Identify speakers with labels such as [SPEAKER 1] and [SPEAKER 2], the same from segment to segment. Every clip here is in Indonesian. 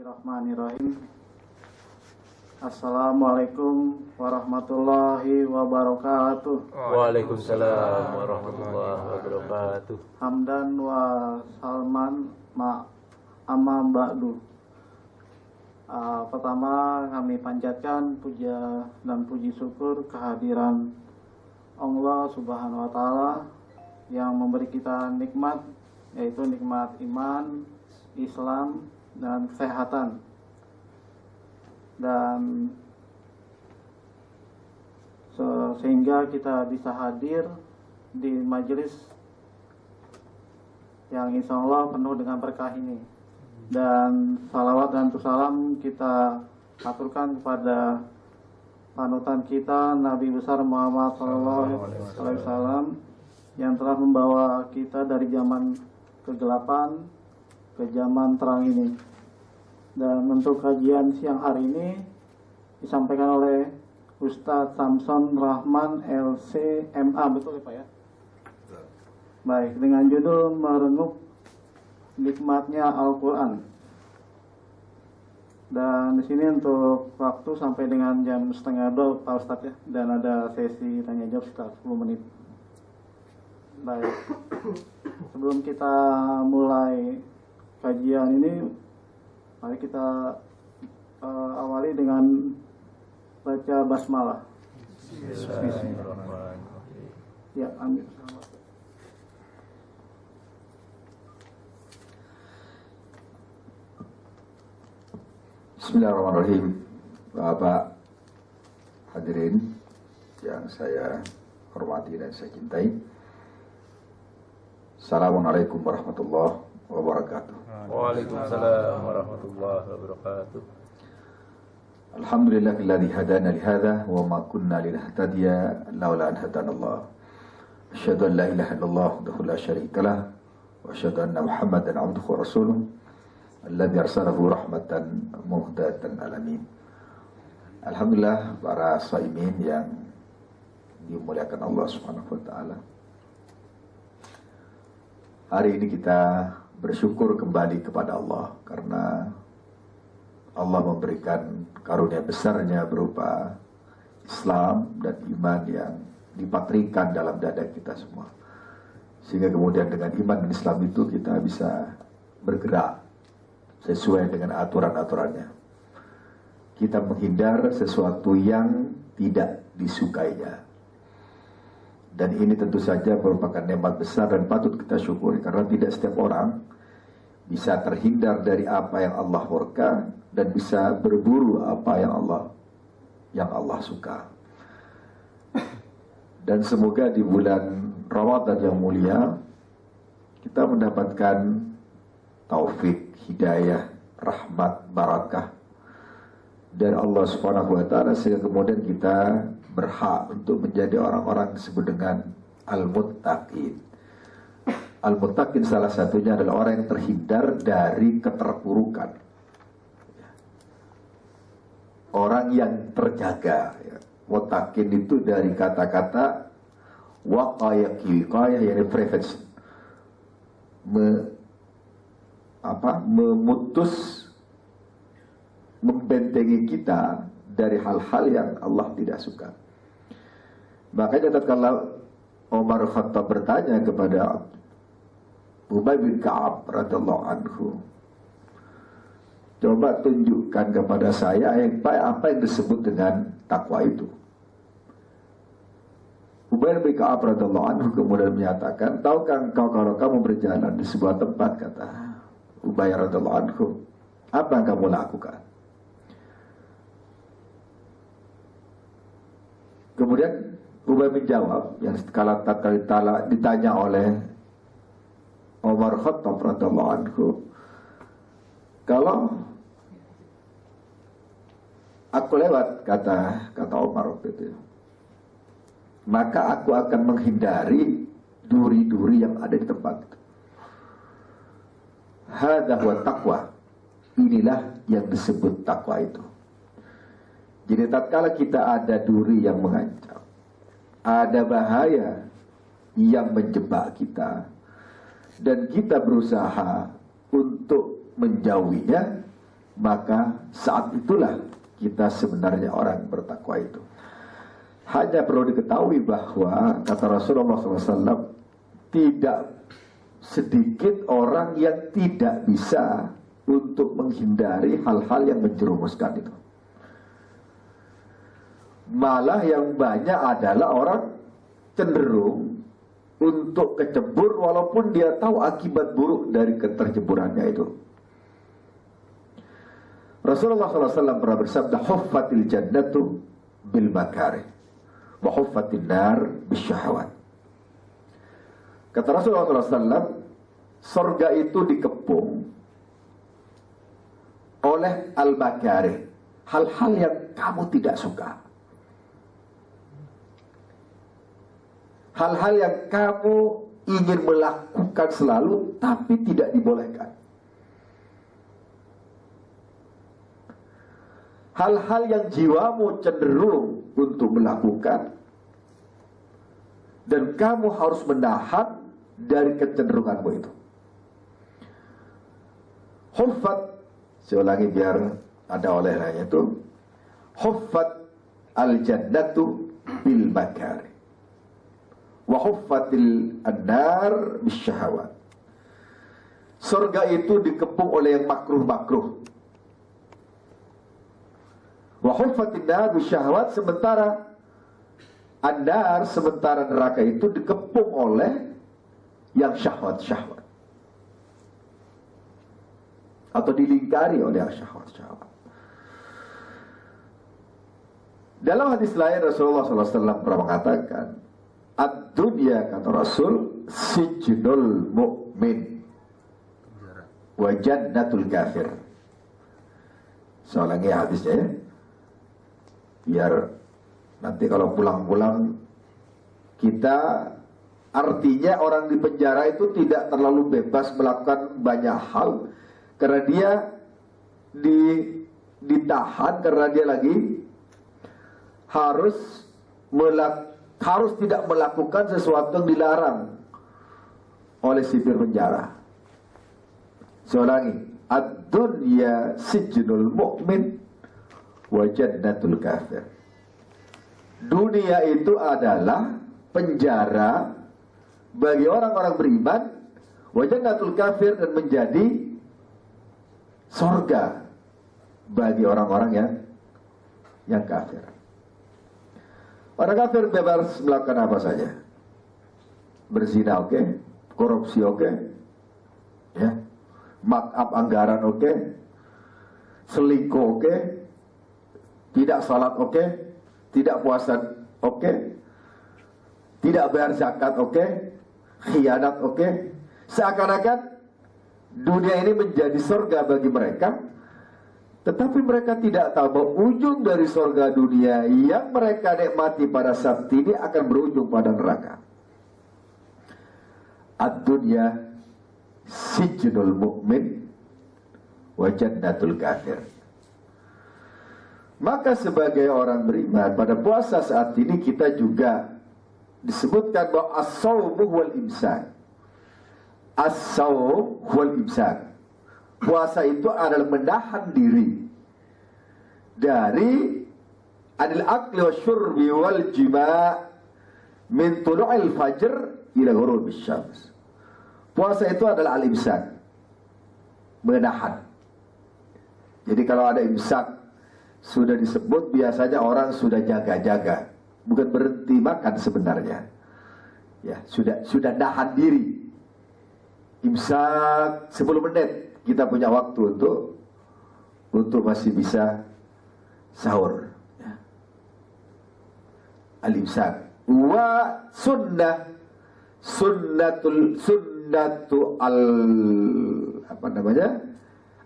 [SPEAKER 1] Bismillahirrahmanirrahim. Assalamualaikum warahmatullahi wabarakatuh.
[SPEAKER 2] Waalaikumsalam warahmatullahi wabarakatuh.
[SPEAKER 1] Hamdan wa salman amma ba'du. Pertama kami panjatkan puja dan puji syukur kehadiran Allah Subhanahu wa taala yang memberi kita nikmat, yaitu nikmat iman, Islam dan kesehatan, dan sehingga kita bisa hadir di majelis yang insya Allah penuh dengan berkah ini. Dan salawat dan salam kita aturkan kepada panutan kita Nabi besar Muhammad SAW yang telah membawa kita dari zaman kegelapan ke zaman terang ini. Dan untuk kajian siang hari ini disampaikan oleh Ustadz Samson Rahman LCMA, betul ya Pak ya? Baik, dengan judul Merenung Nikmatnya Al-Quran. Dan di sini untuk waktu sampai dengan jam 1:30 Pak Ustadz ya, dan ada sesi tanya jawab sekitar 10 menit. Baik, sebelum kita mulai kajian ini, mari kita awali dengan baca basmalah.
[SPEAKER 2] Bismillahirrahmanirrahim.
[SPEAKER 1] Ya, amin.
[SPEAKER 3] Bismillahirrahmanirrahim. Bapak hadirin yang saya hormati dan saya cintai, Assalamualaikum warahmatullahi wabarakatuh.
[SPEAKER 2] Waalaikumsalam warahmatullahi wabarakatuh.
[SPEAKER 3] Alhamdulillahilladzi hadana lihadza wa ma kunna linahtadiya laula an hadanallah. Asyhadu an la ilaha illallah wahdahu la syarikalah wa asyhadu anna Muhammadan abduhu wa rasuluh alladzi arsalahu rahmatan muhdatan alamin. Alhamdulillah para shaimin yang dimuliakan Allah Subhanahu wa taala. Hari ini kita bersyukur kembali kepada Allah karena Allah memberikan karunia besarnya berupa Islam dan iman yang dipatrikan dalam dada kita semua. Sehingga kemudian dengan iman dan Islam itu kita bisa bergerak sesuai dengan aturan-aturannya. Kita menghindar sesuatu yang tidak disukainya. Dan ini tentu saja merupakan nikmat besar dan patut kita syukuri, karena tidak setiap orang bisa terhindar dari apa yang Allah murka dan bisa berburu apa yang Allah suka. Dan semoga di bulan Ramadan yang mulia kita mendapatkan taufik, hidayah, rahmat, barakah dari Allah Subhanahu wa taala, sehingga kemudian kita berhak untuk menjadi orang-orang disebut dengan al-muttaqin. Al-muttaqin salah satunya adalah orang yang terhindar dari keterpurukan, orang yang terjaga. Muttaqin itu dari kata-kata waqaya, yang prevention, memutus, membentengi kita dari hal-hal yang Allah tidak suka. Makanya tatkala Umar Khattab bertanya kepada Ubay bin Ka'ab radhiyallahu anhu, coba tunjukkan kepada saya apa yang disebut dengan takwa itu. Ubay bin Ka'ab radhiyallahu anhu kemudian menyatakan, tahukah engkau kalau kamu berjalan di sebuah tempat, kata Ubay radhiyallahu anhu, apa yang kamu lakukan? Kemudian Ubay menjawab, yang tatkala ditanya oleh Umar Khattab radhiyallahu anhu, kalau aku lewat, kata Umar waktu itu, maka aku akan menghindari duri-duri yang ada di tempat itu. Hadza huwa taqwa. Inilah yang disebut takwa itu. Jadi tatkala kita ada duri yang mengancam, ada bahaya yang menjebak kita, dan kita berusaha untuk menjauhinya, maka saat itulah kita sebenarnya orang bertakwa itu. Hanya perlu diketahui bahwa kata Rasulullah SAW, tidak sedikit orang yang tidak bisa untuk menghindari hal-hal yang menjerumuskan itu. Malah yang banyak adalah orang cenderung untuk kecebur walaupun dia tahu akibat buruk dari keterceburannya itu. Rasulullah SAW pernah bersabda, huffatil jannatu bil makarih wa huffatin nar bis syahwat. Kata Rasulullah SAW, surga itu dikepung oleh al-makarih, hal-hal yang kamu tidak suka, hal-hal yang kamu ingin melakukan selalu tapi tidak dibolehkan, hal-hal yang jiwamu cenderung untuk melakukan dan kamu harus menahan dari kecenderunganmu itu. Huffat, saya ulangi biar ada oleh-olehnya itu, huffat al-jannatu bil makari wa huffatil an-nar bis syahawat. Surga itu dikepung oleh yang makruh-makruh. Wa huffatin nar bis syahawat, sementara an-nar, sementara neraka itu dikepung oleh yang syahwat-syahwat, atau dilingkari oleh yang syahwat-syahwat. Dalam hadis lain Rasulullah SAW pernah mengatakan, ad-dunya, kata Rasul, sijnul mu'min wa jannatul kafir. Saya ulangi hadisnya ya, biar nanti kalau pulang-pulang kita, artinya orang di penjara itu tidak terlalu bebas melakukan banyak hal karena dia ditahan, karena dia lagi harus tidak melakukan sesuatu yang dilarang oleh sipir penjara. Saya ulangi, ad-dunya sijnul mu'min wa jannatul kafir. Dunia itu adalah penjara bagi orang-orang beriman, wa jannatul kafir, dan menjadi surga bagi orang-orang yang kafir. Orang kafir bebas melakukan apa saja. Berzina oke, korupsi oke, ya, markup anggaran oke, selingkuh oke, tidak salat oke, tidak puasa oke, tidak bayar zakat oke, khianat oke. Seakan-akan dunia ini menjadi surga bagi mereka, tetapi mereka tidak tahu bahwa ujung dari surga dunia yang mereka nikmati pada saat ini akan berujung pada neraka. Ad-dunya sijnul mu'min wa jannatul kafir. Maka sebagai orang beriman, pada puasa saat ini kita juga disebutkan bahwa as-sawmu wal imsak. As-sawm wal imsak. Puasa itu adalah menahan diri dari anil akli wa syurbi wal jima' min tulu'il fajr ila ghurubis syams. Puasa itu adalah al-imsak, menahan. Jadi kalau ada imsak sudah disebut, biasanya orang sudah jaga-jaga, bukan berhenti makan sebenarnya. Ya, sudah nahan diri. Imsak 10 menit, kita punya waktu untuk masih bisa sahur. Ya. Al-imsak wa sunnatu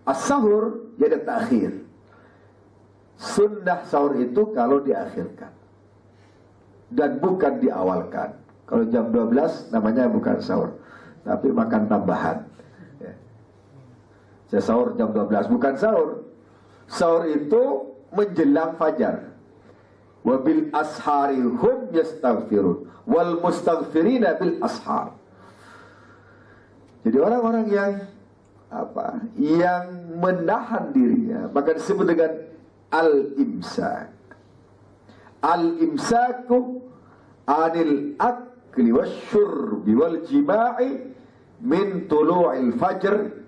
[SPEAKER 3] as-sahur, jadi takhir. Sunnah sahur itu kalau diakhirkan dan bukan diawalkan. Kalau jam 12 namanya bukan sahur, tapi makan tambahan. Ya. Saya sahur jam 12, bukan sahur. Sahur itu menjelang fajar. Wabil ashari hum yastaghfirun wal mustaghfirina bil ashar. Jadi orang-orang yang yang menahan dirinya, maka disebut dengan al-imsak. Al-imsaku anil akli wasyurbi wal jima'i min tulu'il fajr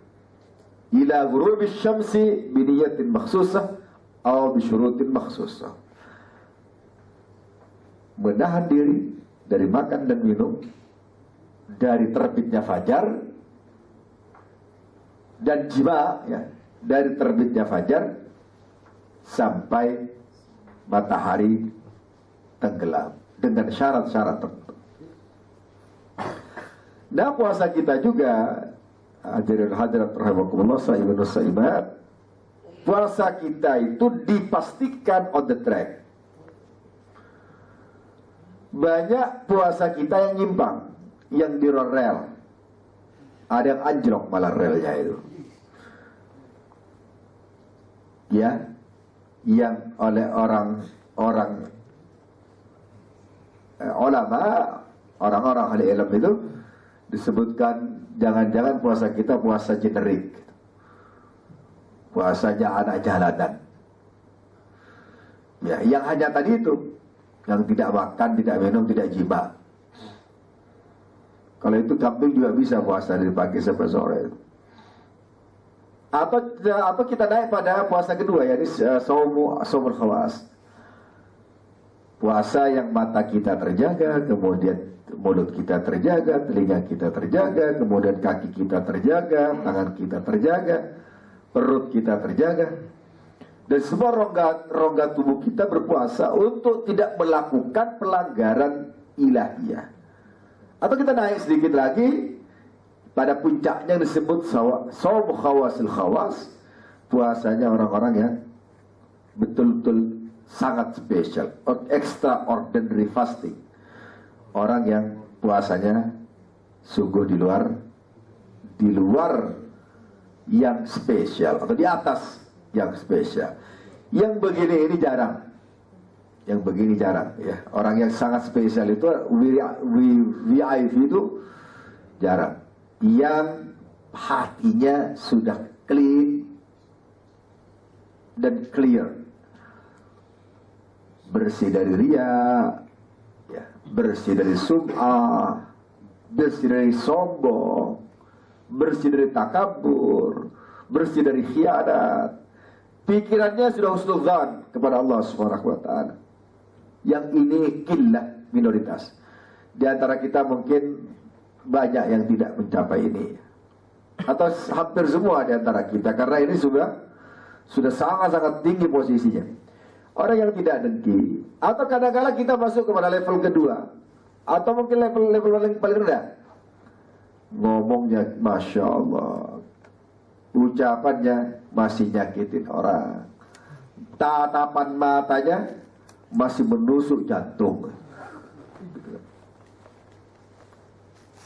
[SPEAKER 3] ila ghurubis syamsi biniyatin makhsusah atau bisyurutin makhsusah. Menahan diri dari makan dan minum dari terbitnya fajar dan jima, ya, dari terbitnya fajar sampai matahari tenggelam dengan syarat-syarat tertentu. Nah, puasa kita juga, hadirin hadirat rahimakumullah, sa'imin sa'imat, puasa kita itu dipastikan on the track. Banyak puasa kita yang nyimpang, yang di rel. Ada yang anjlok malah relnya itu. Ya, yang oleh orang-orang ulama, orang-orang ahli ilmu itu disebutkan jangan-jangan puasa kita puasa generik, puasanya anak jalanan. Ya, yang hanya tadi itu, yang tidak makan, tidak minum, tidak jima. Kalau itu kambing juga bisa puasa dari pagi sampai sore. Atau kita naik pada puasa kedua, yakni shaumul khawas. Puasa yang mata kita terjaga, kemudian mulut kita terjaga, telinga kita terjaga, kemudian kaki kita terjaga, tangan kita terjaga, perut kita terjaga, dan semua rongga tubuh kita berpuasa untuk tidak melakukan pelanggaran ilahiyah. Atau kita naik sedikit lagi pada puncaknya yang disebut shaum khawasil khawas, puasanya orang-orang yang betul-betul sangat spesial, extraordinary fasting. Orang yang puasanya sungguh di luar yang spesial, atau di atas yang spesial. Yang begini ini jarang. Yang begini jarang, ya. Orang yang sangat spesial itu VIP itu jarang. Yang hatinya sudah clean dan clear, bersih dari riya, ya, bersih dari sum'ah, bersih dari sombong, bersih dari takabur, bersih dari khianat. Pikirannya sudah husnudzan kepada Allah Subhanahu wa taala. Yang ini qillah, minoritas. Di antara kita mungkin banyak yang tidak mencapai ini, atau hampir semua di antara kita, karena ini sudah sangat-sangat tinggi posisinya. Orang yang tidak dengki, atau kadang-kadang kita masuk kepada level kedua, atau mungkin level paling rendah. Ngomongnya Masya Allah, ucapannya masih nyakitin orang, tatapan matanya masih menusuk jantung.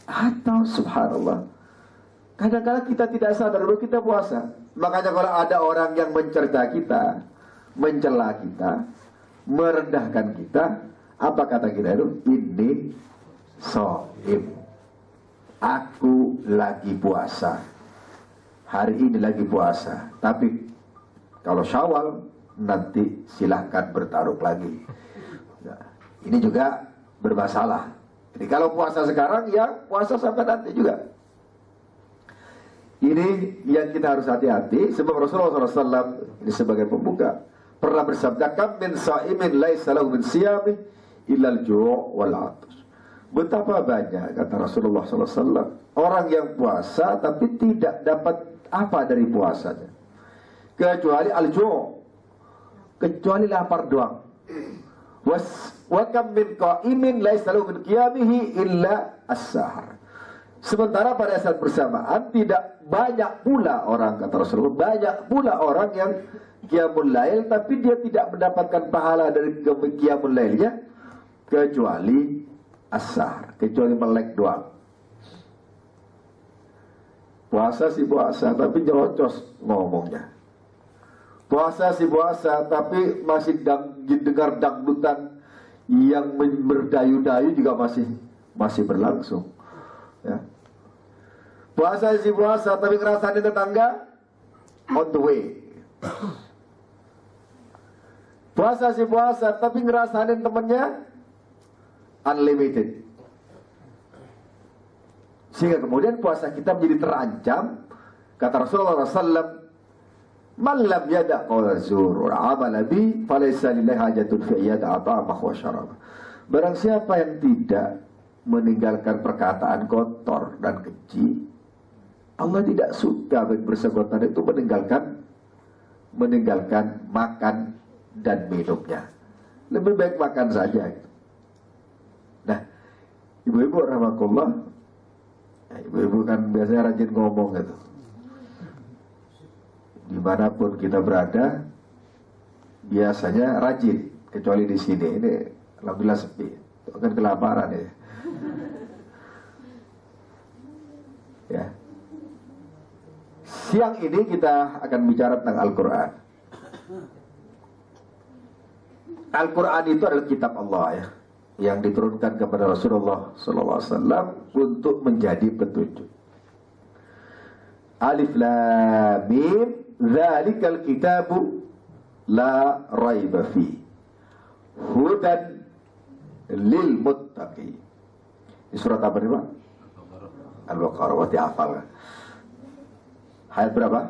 [SPEAKER 3] Atau subhanallah, kadang-kadang kita tidak sadar bahwa kita puasa. Makanya kalau ada orang yang mencerca kita, mencela kita, merendahkan kita, apa kata kita itu? Ini shaim, aku lagi puasa, hari ini lagi puasa. Tapi kalau Syawal nanti silahkan bertaruh lagi. Nah, ini juga bermasalah. Jadi kalau puasa sekarang, ya puasa sampai nanti juga. Ini yang kita harus hati-hati. Sebab Rasulullah SAW ini sebagai pembuka pernah bersabda, kam min sa'imin laisa lahu min siyami illal ju' wal 'atash. Betapa banyak, kata Rasulullah SAW, orang yang puasa tapi tidak dapat apa dari puasanya, kecuali al-ju', kecuali lapar doang. Wa kam min qa'imin laisa lahu min qiyamihi illa as-sahar. Sementara pada saat bersamaan tidak banyak pula orang, kata Rasulullah, banyak pula orang yang qiyamul lail tapi dia tidak mendapatkan pahala dari qiyamul lailnya kecuali as-sahar, kecuali melek doang. Puasa sih puasa tapi nyerocos ngomongnya. Puasa sih puasa tapi masih dengar dangdutan yang berdayu-dayu juga masih berlangsung, ya. Puasa si puasa tapi ngerasain tetangga on the way. Puasa si puasa tapi ngerasain temennya unlimited. Sehingga kemudian puasa kita menjadi terancam. Kata Rasulullah SAW, "Man lam yada' qawla zur wal 'amala bi, falaysa lillahi hajatun fi yada'a ta'amahu wa syarabah." Barang siapa yang tidak meninggalkan perkataan kotor dan keji, Allah tidak suka bersangkutan itu meninggalkan makan dan minumnya. Lebih baik makan saja. Nah, ibu-ibu rahmatullah, ibu-ibu kan biasanya rajin ngomong gitu. Dimanapun kita berada, biasanya rajin, kecuali di sini. Ini alhamdulillah sepi. Itu akan kelaparan ya. Ya. Siang ini kita akan bicara tentang Al-Quran. Al-Quran itu adalah kitab Allah ya, yang diturunkan kepada Rasulullah SAW untuk menjadi petunjuk. Alif Lam Mim, dzalikal kitabu la raiba fi, hudan lil muttaqin. Ini surat apa nih Pak? Al-Baqarah. Wati hafal kan? Ayat berapa?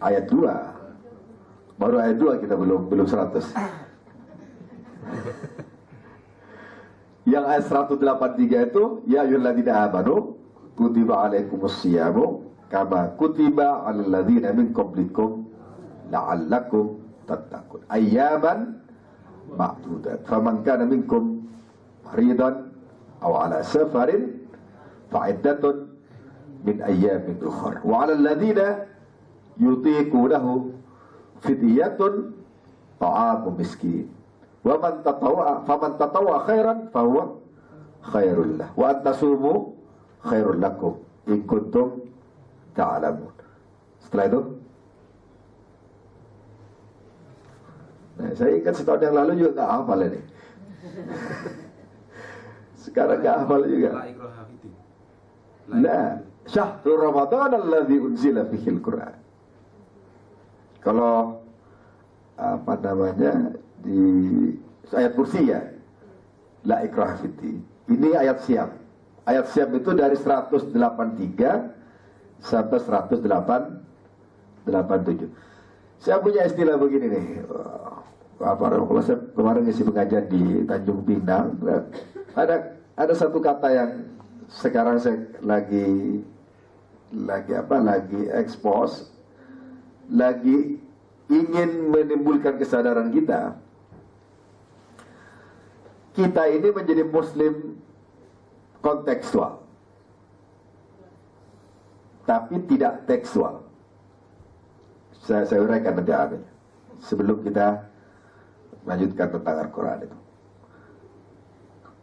[SPEAKER 3] Ayat 2. Baru ayat 2 kita belum 100. Yang ayat 183 itu, ya ayyuhalladzina amanu kutiba alaikumus syiyamu kama kutiba alal ladzina min qablikum la'allakum tattaqun ayyaman ma'dudat faman kana minkum maridan aw ala safarin fa'iddatun min ayyamin ukhra wa 'alal ladzina yutiqunahu fidyatun ta'amu miskin wa man tatawwa khairan fahuwa khairul lah wa antasumu khairul lakum in kuntum ta'lamun. Setelah itu, nah, saya ingat setahun yang lalu juga nggak hafal ini. Sekarang nggak hafal juga. Nah, syahrul Ramadan alladzi unzila fihil Qur'an. Kalau apa namanya di ayat kursi ya, la ikraha fiddin. Ini ayat siap. Ayat siap itu dari 183 sampai 187. Saya punya istilah begini nih. Kalau saya kemarin ngisi pengajian di Tanjung Pinang, ada satu kata yang sekarang saya lagi expose, lagi ingin menimbulkan kesadaran kita. Kita ini menjadi muslim kontekstual, tapi tidak tekstual. Saya uraikan nanti sebelum kita lanjutkan tentang Al-Quran itu.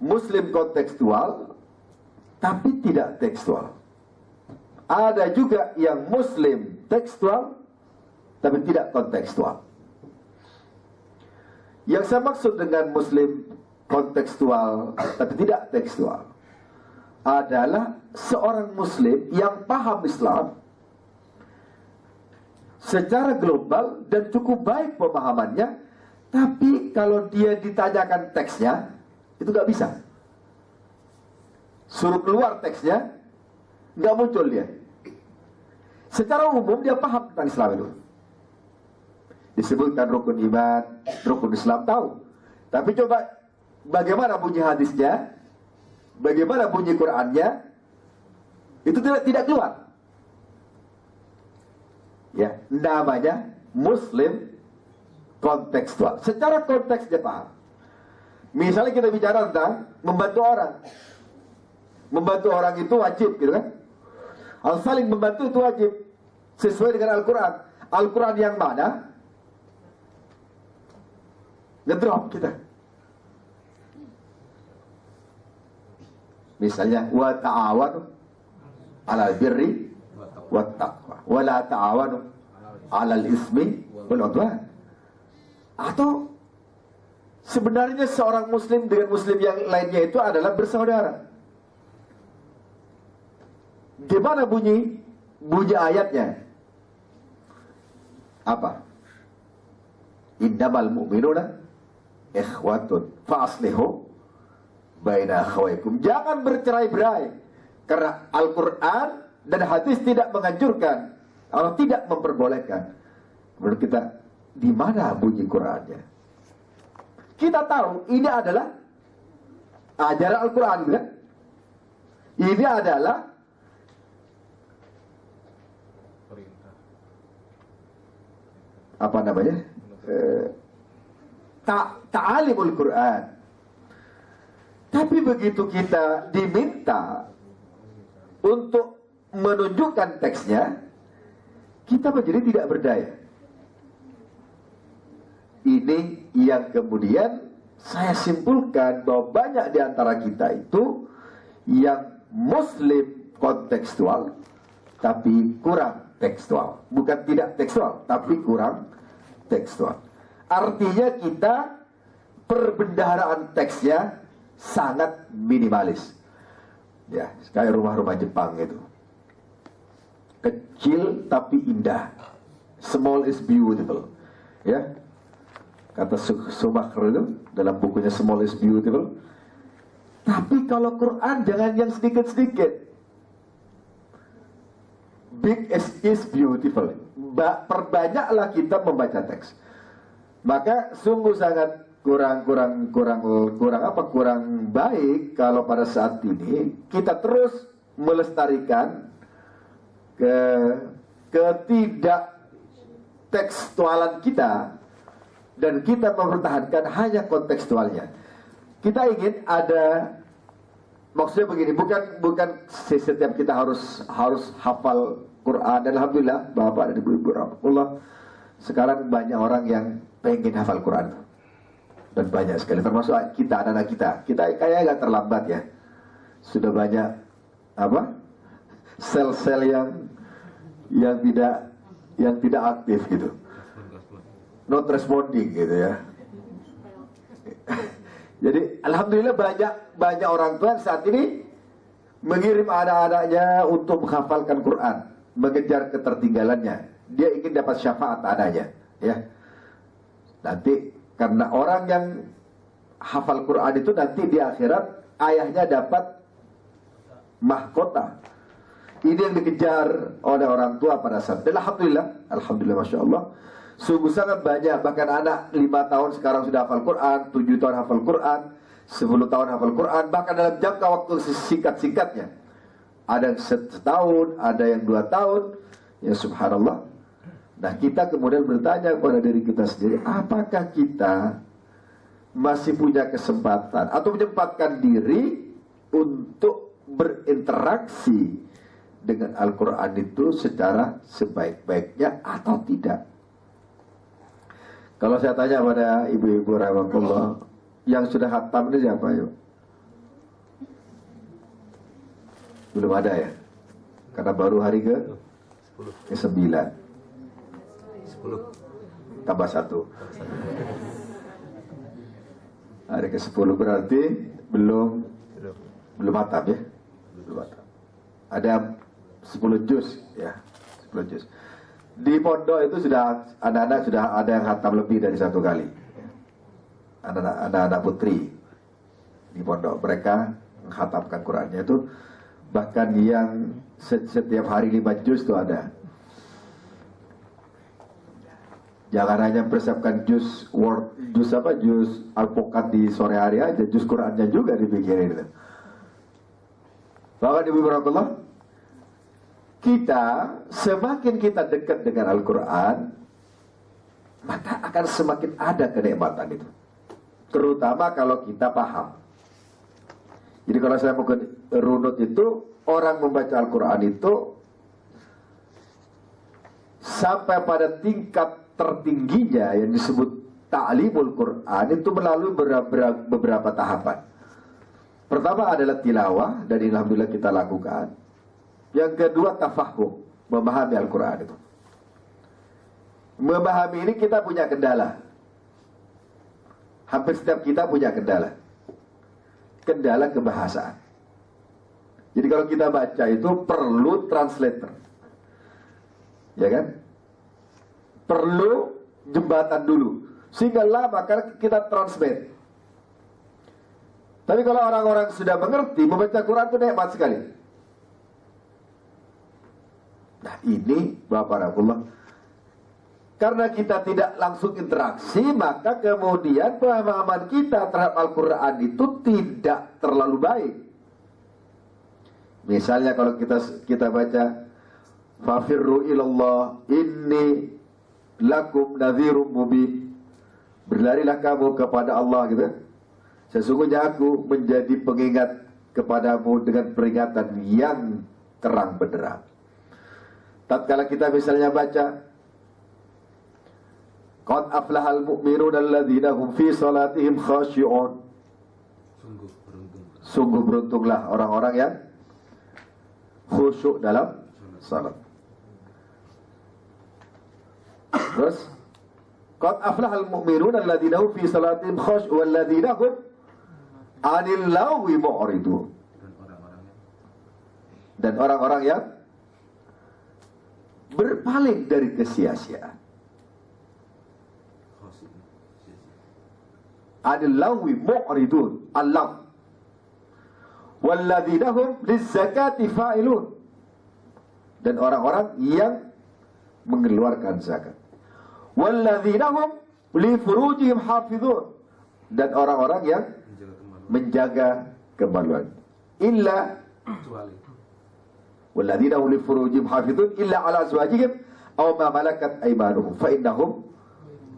[SPEAKER 3] Muslim kontekstual, tapi tidak tekstual. Ada juga yang Muslim tekstual, tapi tidak kontekstual. Yang saya maksud dengan Muslim kontekstual, tapi tidak tekstual, adalah seorang Muslim yang paham Islam secara global dan cukup baik pemahamannya, tapi kalau dia ditanyakan teksnya, itu gak bisa. Suruh keluar teksnya, gak muncul dia. Secara umum dia paham tentang Islam itu. Disebutkan rukun iman, rukun Islam, tahu. Tapi coba bagaimana bunyi hadisnya, bagaimana bunyi Qur'annya, itu tidak keluar. Ya, namanya Muslim kontekstual. Secara konteks dia paham. Misalnya kita bicara tentang membantu orang. Membantu orang itu wajib, gitu kan? Saling membantu itu wajib sesuai dengan Al-Quran. Al-Quran yang mana? Ngedrop kita. Misalnya wa ta'awanu 'alal birri wat taqwa wa la ta'awanu 'alal ismi wal 'udwan. Atau sebenarnya seorang muslim dengan muslim yang lainnya itu adalah bersaudara. Gimana bunyi ayatnya? Apa? Innamal mu'minuna ikhwatun fa'aslihu baina akhawaykum. Jangan bercerai-berai, karena Al-Quran dan hadis tidak menganjurkan atau tidak memperbolehkan. Menurut kita, di mana bunyi Qurannya? Kita tahu ini adalah ajaran Al-Quran, kan? Ini adalah apa namanya? Ta'alimul Quran. Tapi begitu kita diminta untuk menunjukkan teksnya, kita menjadi tidak berdaya. Ini yang kemudian saya simpulkan bahwa banyak di antara kita itu yang muslim kontekstual tapi kurang tekstual. Bukan tidak tekstual, tapi kurang tekstual. Artinya kita perbendaharaan teksnya sangat minimalis. Ya, kayak rumah-rumah Jepang itu. Kecil tapi indah. Small is beautiful. Ya. Kata Schumacher itu dalam bukunya Small is Beautiful. Tapi kalau Quran jangan yang sedikit-sedikit. Big is beautiful. Perbanyaklah kita membaca teks. Maka sungguh sangat kurang baik kalau pada saat ini kita terus melestarikan ketidak tekstualan kita dan kita mempertahankan hanya kontekstualnya. Kita ingin ada, maksudnya begini, bukan setiap kita harus hafal Quran. Dan alhamdulillah Bapak dan Ibu rahmatullah, sekarang banyak orang yang pengen hafal Quran. Dan banyak sekali, termasuk kita, anak-anak kita kayak agak terlambat ya. Sudah banyak sel-sel yang tidak aktif gitu, not responding gitu ya. Jadi alhamdulillah banyak orang tua saat ini mengirim anak-anaknya untuk menghafalkan Quran, mengejar ketertinggalannya. Dia ingin dapat syafaat anaknya, ya. Nanti karena orang yang hafal Quran itu nanti di akhirat ayahnya dapat mahkota. Ini yang dikejar oleh orang tua pada saat. Dan alhamdulillah, masya Allah, sungguh sangat banyak. Bahkan anak 5 tahun sekarang sudah hafal Quran, 7 tahun hafal Quran, 10 tahun hafal Quran. Bahkan dalam jangka waktu singkat-singkatnya. Ada yang setahun, ada yang 2 tahun. Ya subhanallah. Nah kita kemudian bertanya kepada diri kita sendiri, apakah kita masih punya kesempatan atau menyempatkan diri untuk berinteraksi dengan Al-Quran itu secara sebaik-baiknya atau tidak? Kalau saya tanya pada ibu-ibu rahmatullah, yang sudah khatam ini siapa yuk? Belum ada ya? Karena baru hari ke-9. 10 tambah 1. Hari ke-10 berarti belum khatam ya? Belum khatam. Ada 10 juz ya, 10 juz. Di pondok itu sudah anak-anak sudah ada yang khatam lebih dari 1 kali. Anak-anak putri di pondok mereka mengkhatamkan Qurannya itu, bahkan yang setiap hari 5 juz itu ada. Jangan hanya persiapkan juz alpukat di sore hari aja, juz Qurannya juga dipikirin itu. Bahkan Ibu Rahmatullah, kita semakin kita dekat dengan Al-Quran, maka akan semakin ada kenikmatan itu. Terutama kalau kita paham. Jadi kalau saya mau runut itu, orang membaca Al-Quran itu sampai pada tingkat tertingginya yang disebut ta'limul Quran itu melalui beberapa tahapan. Pertama adalah tilawah, dan alhamdulillah kita lakukan. Yang kedua tafahum, memahami Al-Quran itu. Memahami ini kita punya kendala. Hampir setiap kita punya kendala. Kendala kebahasaan. Jadi kalau kita baca itu perlu translator, ya kan? Perlu jembatan dulu, sehingga lama karena kita translate. Tapi kalau orang-orang sudah mengerti, membaca Quran itu nikmat sekali. Nah ini Bapak Rasulullah, karena kita tidak langsung interaksi, maka kemudian pemahaman kita terhadap Al-Quran itu tidak terlalu baik. Misalnya kalau kita baca fafirru ilallah inni lakum nadhirum mubin, berlarilah kamu kepada Allah gitu. Sesungguhnya aku menjadi pengingat kepadamu dengan peringatan yang terang benderang. Tatkala kita misalnya baca qad aflahal mu'minuna alladzina hum fi salatihim khashi'un, sungguh beruntunglah orang-orang yang khusyuk dalam salat. Terus qad aflahal mu'minuna alladzina hum fi salatihim khashi'un walladzina hum 'anil lagwi mu'ridun, dan orang-orang yang berpaling dari kesia-siaan. 'Anil lagwi mu'ridun, al-lagw, walladzina hum lizzakati fa'ilun, dan orang-orang yang mengeluarkan zakat. Walladzina hum li furujihim hafizun, dan orang-orang yang menjaga kemaluan. Illa walladzina hum li furujihim hafizun illa ala azwajihim aw ma malakat aymanuhum fa innahum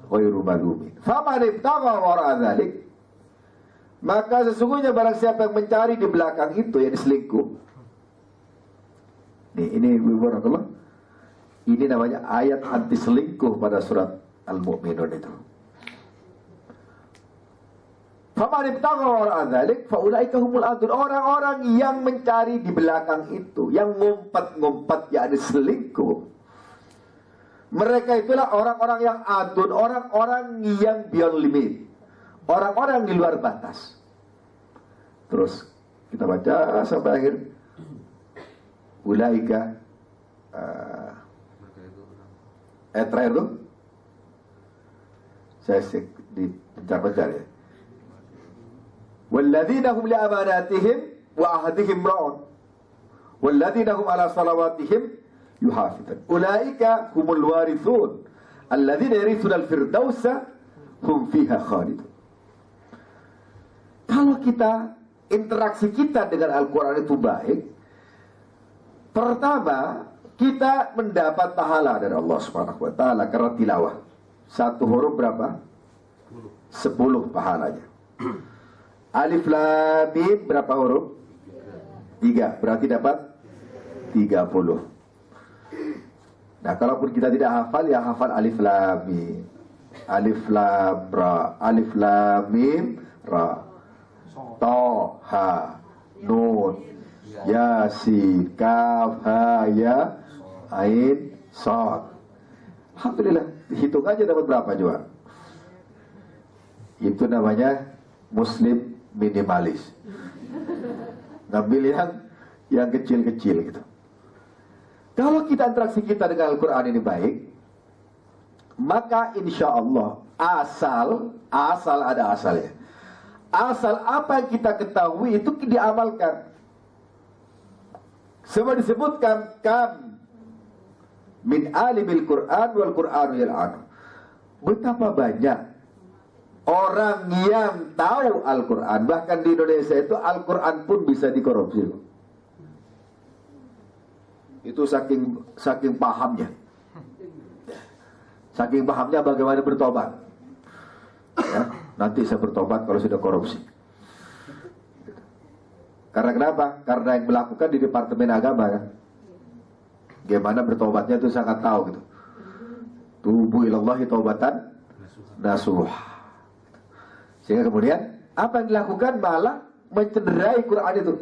[SPEAKER 3] ghairu malumin. Faman ibtagha wara'a dzalik, maka sesungguhnya barang siapa yang mencari di belakang itu, yang diselingkuh. Ini Barakallah, ini namanya ayat anti selingkuh pada surat Al-Mu'minun itu. Faman ibtagha wara'a dzalik fa ulaika humul adun, orang-orang yang mencari di belakang itu, yang ngumpet-ngumpet yakni selingkuh. Mereka itulah orang-orang yang adun, orang-orang yang beyond limit, orang-orang di luar batas. Terus kita baca sampai akhir. Ulaika terakhir tuh saya dipencar-pencar ya. Walladzina hum li amanatihim wa ahdihim ra'un walladzina hum ala salawatihim yuhafizun ulaika humul warithun alladzina yarithuna al-firdausa hum fiha khalidun. Kalau kita interaksi kita dengan Al-Quran itu baik, pertama kita mendapat pahala dari Allah Subhanahu wa taala karena tilawah. Satu huruf berapa? 10 pahalanya. Alif lam mim berapa huruf? 3, berarti dapat 30. Nah, kalaupun kita tidak hafal, ya hafal alif lam mim. Alif lam ra, alif lam mim ra. Ta ha nun yasin kaf ha ya ain sad. Alhamdulillah, hitung aja dapat berapa juga. Itu namanya muslim minimalis. Ngambil yang kecil-kecil gitu. Kalau kita interaksi kita dengan Al-Quran ini baik, maka insya Allah asal ada asalnya. Asal apa yang kita ketahui itu diamalkan. Semua disebutkan kam min alimil Quran wal Quranu yal'anu. Betapa banyak orang yang tahu Al-Quran, bahkan di Indonesia itu Al-Quran pun bisa dikorupsi. Itu saking pahamnya. Saking pahamnya bagaimana bertobat. Ya, nanti saya bertobat kalau sudah korupsi. Karena kenapa? Karena yang melakukan di Departemen Agama kan. Gimana bertobatnya itu sangat tahu gitu. Tubu ilallahi taubatan nasuh. Sehingga kemudian apa yang dilakukan malah mencederai Quran itu.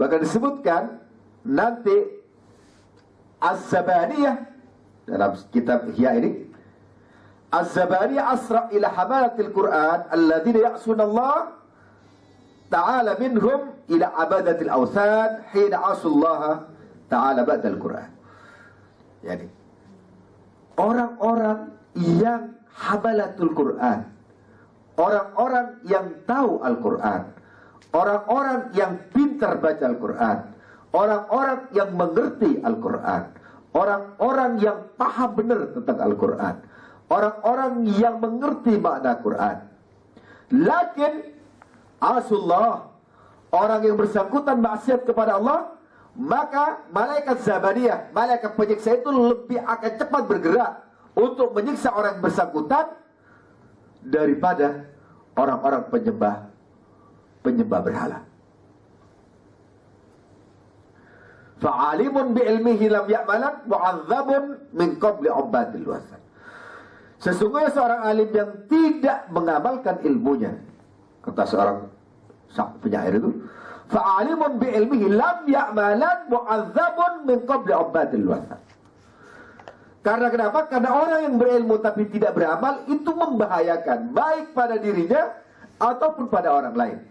[SPEAKER 3] Bahkan disebutkan nanti Az-Zabaniyah dalam kitab Ihya ini, Az-Zabaniyah asra ila hamalatil Quran alladzina ya'suna Allah ta'ala minhum ila abadatil awthan hina asullaha ta'ala ba'dal Qur'an. Yani orang-orang yang habalatul Qur'an, orang-orang yang tahu Al-Quran, orang-orang yang pintar baca Al-Quran, orang-orang yang mengerti Al-Quran, orang-orang yang paham benar tentang Al-Quran, orang-orang yang mengerti makna Quran. Lakin asullah, orang yang bersangkutan maksiat kepada Allah, maka malaikat Zabaniyah, malaikat penyiksa itu lebih akan cepat bergerak untuk menyiksa orang yang bersangkutan daripada orang-orang penyembah berhala. Fa'alimun bi'ilmihi lam ya'malan wa'adzabun min qabli ubadil wasan. Sesungguhnya seorang alim yang tidak mengamalkan ilmunya, kata seorang penyair itu, fa'alimun bi'ilmihi lam ya'malan wa'adzabun min qabli ubadil wasan. Karena kenapa? Karena orang yang berilmu tapi tidak beramal itu membahayakan baik pada dirinya ataupun pada orang lain.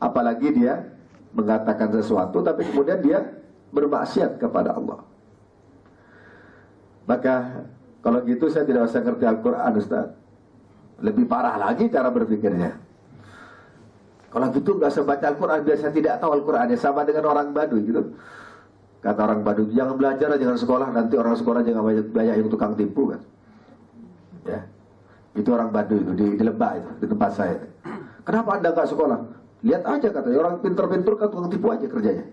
[SPEAKER 3] Apalagi dia mengatakan sesuatu tapi kemudian dia bermaksiat kepada Allah. Maka kalau gitu saya tidak usah ngerti Al-Quran, Ustaz. Lebih parah lagi cara berpikirnya. Kalau gitu nggak usah baca Al-Quran biar saya tidak tahu Al-Quran. Ya sama dengan orang Baduy gitu. Kata orang Baduy, jangan belajar, jangan sekolah, nanti orang sekolah jangan banyak yang tukang tipu kan. Ya, itu orang Baduy itu di Lebak itu, di tempat saya. Kenapa Anda nggak sekolah? Lihat aja katanya, orang pintar-pintar kan tukang tipu aja kerjanya.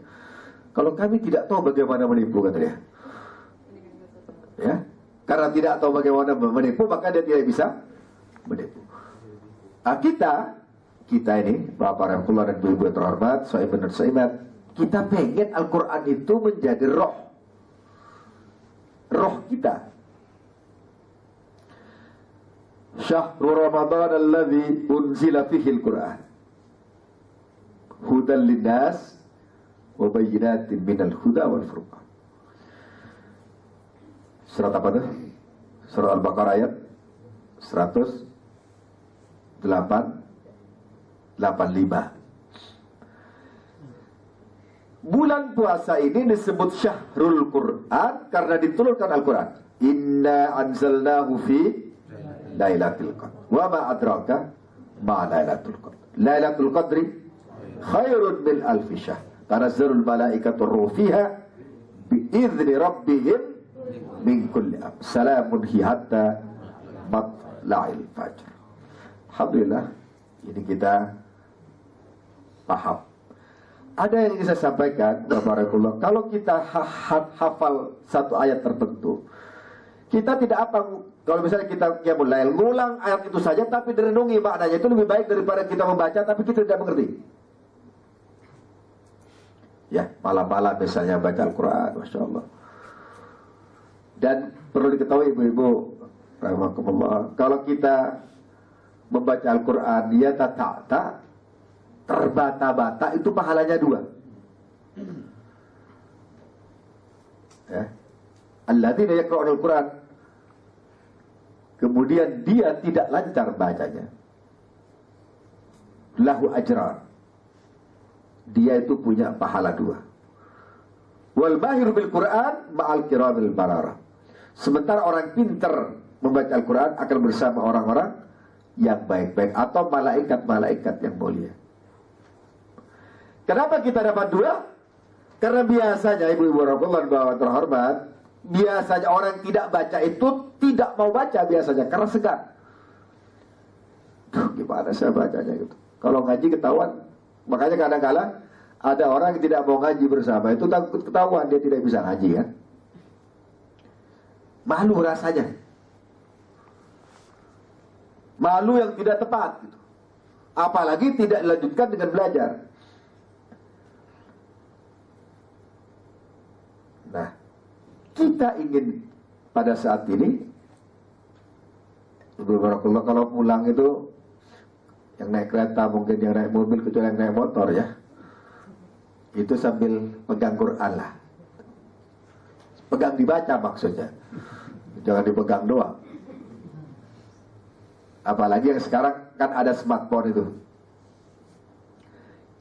[SPEAKER 3] Kalau kami tidak tahu bagaimana menipu katanya. Ya, karena tidak tahu bagaimana menipu maka dia tidak bisa menipu. Nah, kita ini Bapak Rahmatullah dan Ibu terhormat, Sohibun dan Sohibat, kita pengen Al-Quran itu menjadi roh kita. Syahrul Ramadan alladzi unzila fihi Al-Quran hudan linnas wa bayyinatin minal huda wal furqan. Surat apa itu? Surat Al-Baqarah ayat 185. Bulan puasa ini disebut Syahrul Quran karena diturunkan Al-Quran. Inna anzalnahu fi Lailatul Qadr. Wa ma adraka ma Lailatul Qadr. Lailatul Qadri khairun min alfi syahr. Tanazzalul malaikatu ruh fiha bi'izni rabbihim min kulli amr. Salamun hi hatta matla'il fajr. Alhamdulillah, ini kita paham. Ada yang ingin saya sampaikan, Barakallah. Kalau kita hafal satu ayat tertentu, kita tidak apa. Kalau misalnya kita qiyamul lail, ngulang ayat itu saja, tapi direnungi maknanya, itu lebih baik daripada kita membaca tapi kita tidak mengerti. Ya, malam-malam misalnya baca Al-Quran, Masya Allah. Dan perlu diketahui ibu-ibu, rahmatullah, kalau kita membaca Al-Quran, dia tak terbata-bata, itu pahalanya 2. Ya. Alladzina yaqra'una Al-Quran, kemudian dia tidak lancar bacanya, lahu ajran, dia itu punya pahala 2. Wal mahiru bil Quran ma'al kiramil bararah. Sementara orang pintar membaca Al-Quran akan bersama orang-orang yang baik-baik atau malaikat-malaikat yang mulia. Kenapa kita dapat 2? Karena biasanya ibu-ibu Rasulullah bahwa terhormat, biasanya orang yang tidak baca itu tidak mau baca biasanya karena segan. Tuh, gimana saya bacanya gitu. Kalau ngaji ketahuan. Makanya kadang-kadang ada orang yang tidak mau ngaji bersama, itu takut ketahuan dia tidak bisa ngaji kan. Malu rasanya. Malu yang tidak tepat gitu. Apalagi tidak dilanjutkan dengan belajar. Nah, kita ingin pada saat ini, Barakallah, kalau pulang itu yang naik kereta, mungkin yang naik mobil, kecuali yang naik motor ya, itu sambil pegang Quran lah. Pegang dibaca maksudnya, jangan dipegang doang. Apalagi yang sekarang kan ada smartphone itu,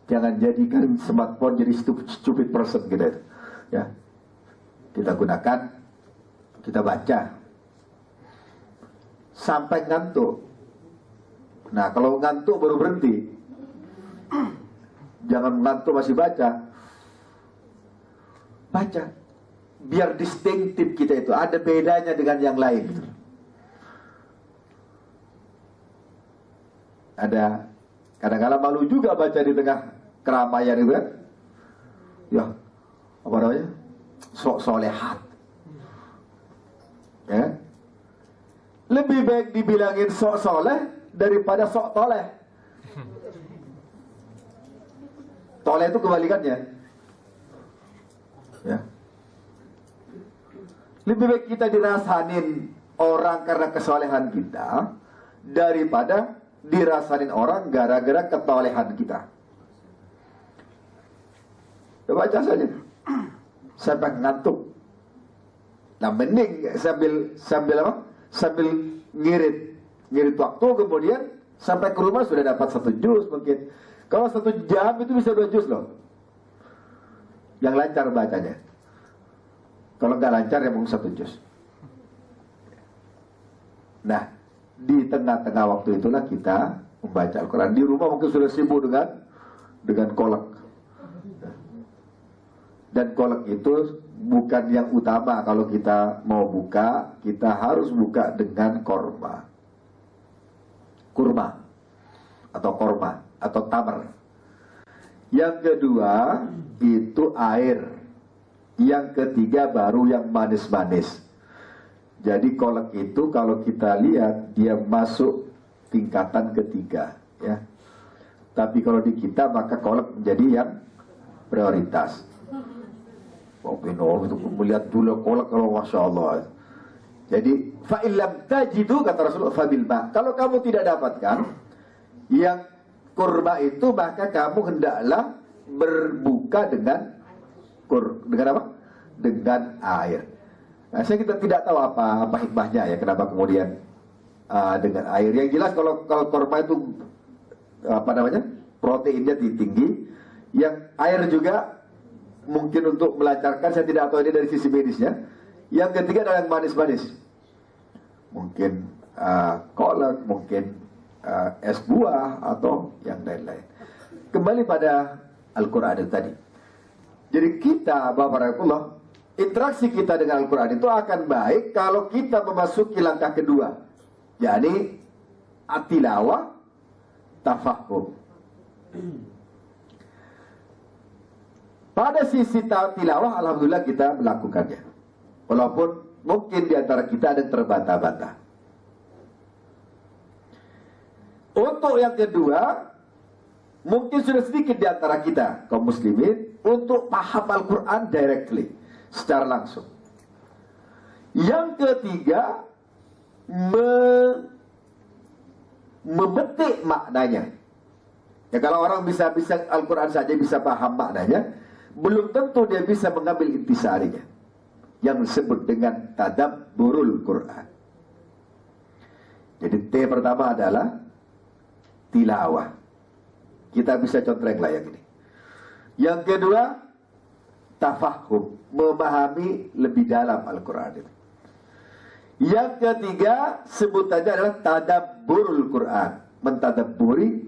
[SPEAKER 3] Jangan jadikan smartphone jadi stupid person gitu itu. Ya. Kita gunakan, kita baca sampai ngantuk. Nah, kalau ngantuk baru berhenti. Jangan ngantuk masih baca. Baca. Biar distinktif kita itu ada bedanya dengan yang lain. Ada kadang-kadang malu juga baca di tengah keramaian itu kan. Ya, apa namanya? Sok solehat. Ya. Lebih baik dibilangin sok soleh daripada sok toleh. Toleh itu kebalikannya. Ya. Lebih baik kita dirasanin orang karena kesolehan kita daripada dirasanin orang gara-gara ketolehan kita. Baca saja sampai ngantuk. Nah, mending sambil apa? Sambil ngirit waktu, kemudian sampai ke rumah sudah dapat 1 juz mungkin. Kalau 1 jam itu bisa 2 juz loh. Yang lancar bacanya. Kalau nggak lancar ya mungkin 1 juz. Nah, di tengah-tengah waktu itulah kita membaca Al-Quran. Di rumah mungkin sudah sibuk dengan kolak. Dan kolak itu bukan yang utama. Kalau kita mau buka, kita harus buka dengan kurma atau korma atau tamar. Yang kedua itu air. Yang ketiga baru yang manis-manis. Jadi kolak itu kalau kita lihat dia masuk tingkatan ketiga, ya. Tapi kalau di kita maka kolak menjadi yang prioritas. Itu melihat dulu kolak kalau masya Allah. Jadi fa'ilam tajidu kata Rasulullah fabil ma. Kalau kamu tidak dapatkan yang kurma itu maka kamu hendaklah berbuka dengan apa? Dengan air. Nah, kita tidak tahu apa hikmahnya ya kenapa kemudian dengan air. Yang jelas kalau kurma itu apa namanya? Proteinnya tinggi. Yang air juga mungkin untuk melancarkan, saya tidak tahu ini dari sisi medisnya. Yang ketiga adalah yang manis-manis. Mungkin kolak, mungkin es buah atau yang lain-lain. Kembali pada Al-Quran itu tadi. Jadi kita, Bapak-Bapak, interaksi kita dengan Al-Quran itu akan baik kalau kita memasuki langkah kedua, yakni at-tilawah tafahum. Pada sisi tilawah, alhamdulillah kita melakukannya. Walaupun mungkin di antara kita ada yang terbata-bata. Untuk yang kedua, mungkin sudah sedikit di antara kita kaum muslimin untuk paham Al-Quran directly, secara langsung. Yang ketiga, memetik maknanya. Ya, kalau orang bisa Al-Quran saja bisa paham maknanya, belum tentu dia bisa mengambil intisarinya, yang disebut dengan tadabburul Quran. Jadi T pertama adalah tilawah. Kita bisa contreng lah yang ini. Yang kedua, tafahum, memahami lebih dalam Al-Quran itu. Yang ketiga, sebutannya adalah tadabburul Quran, mentadabburi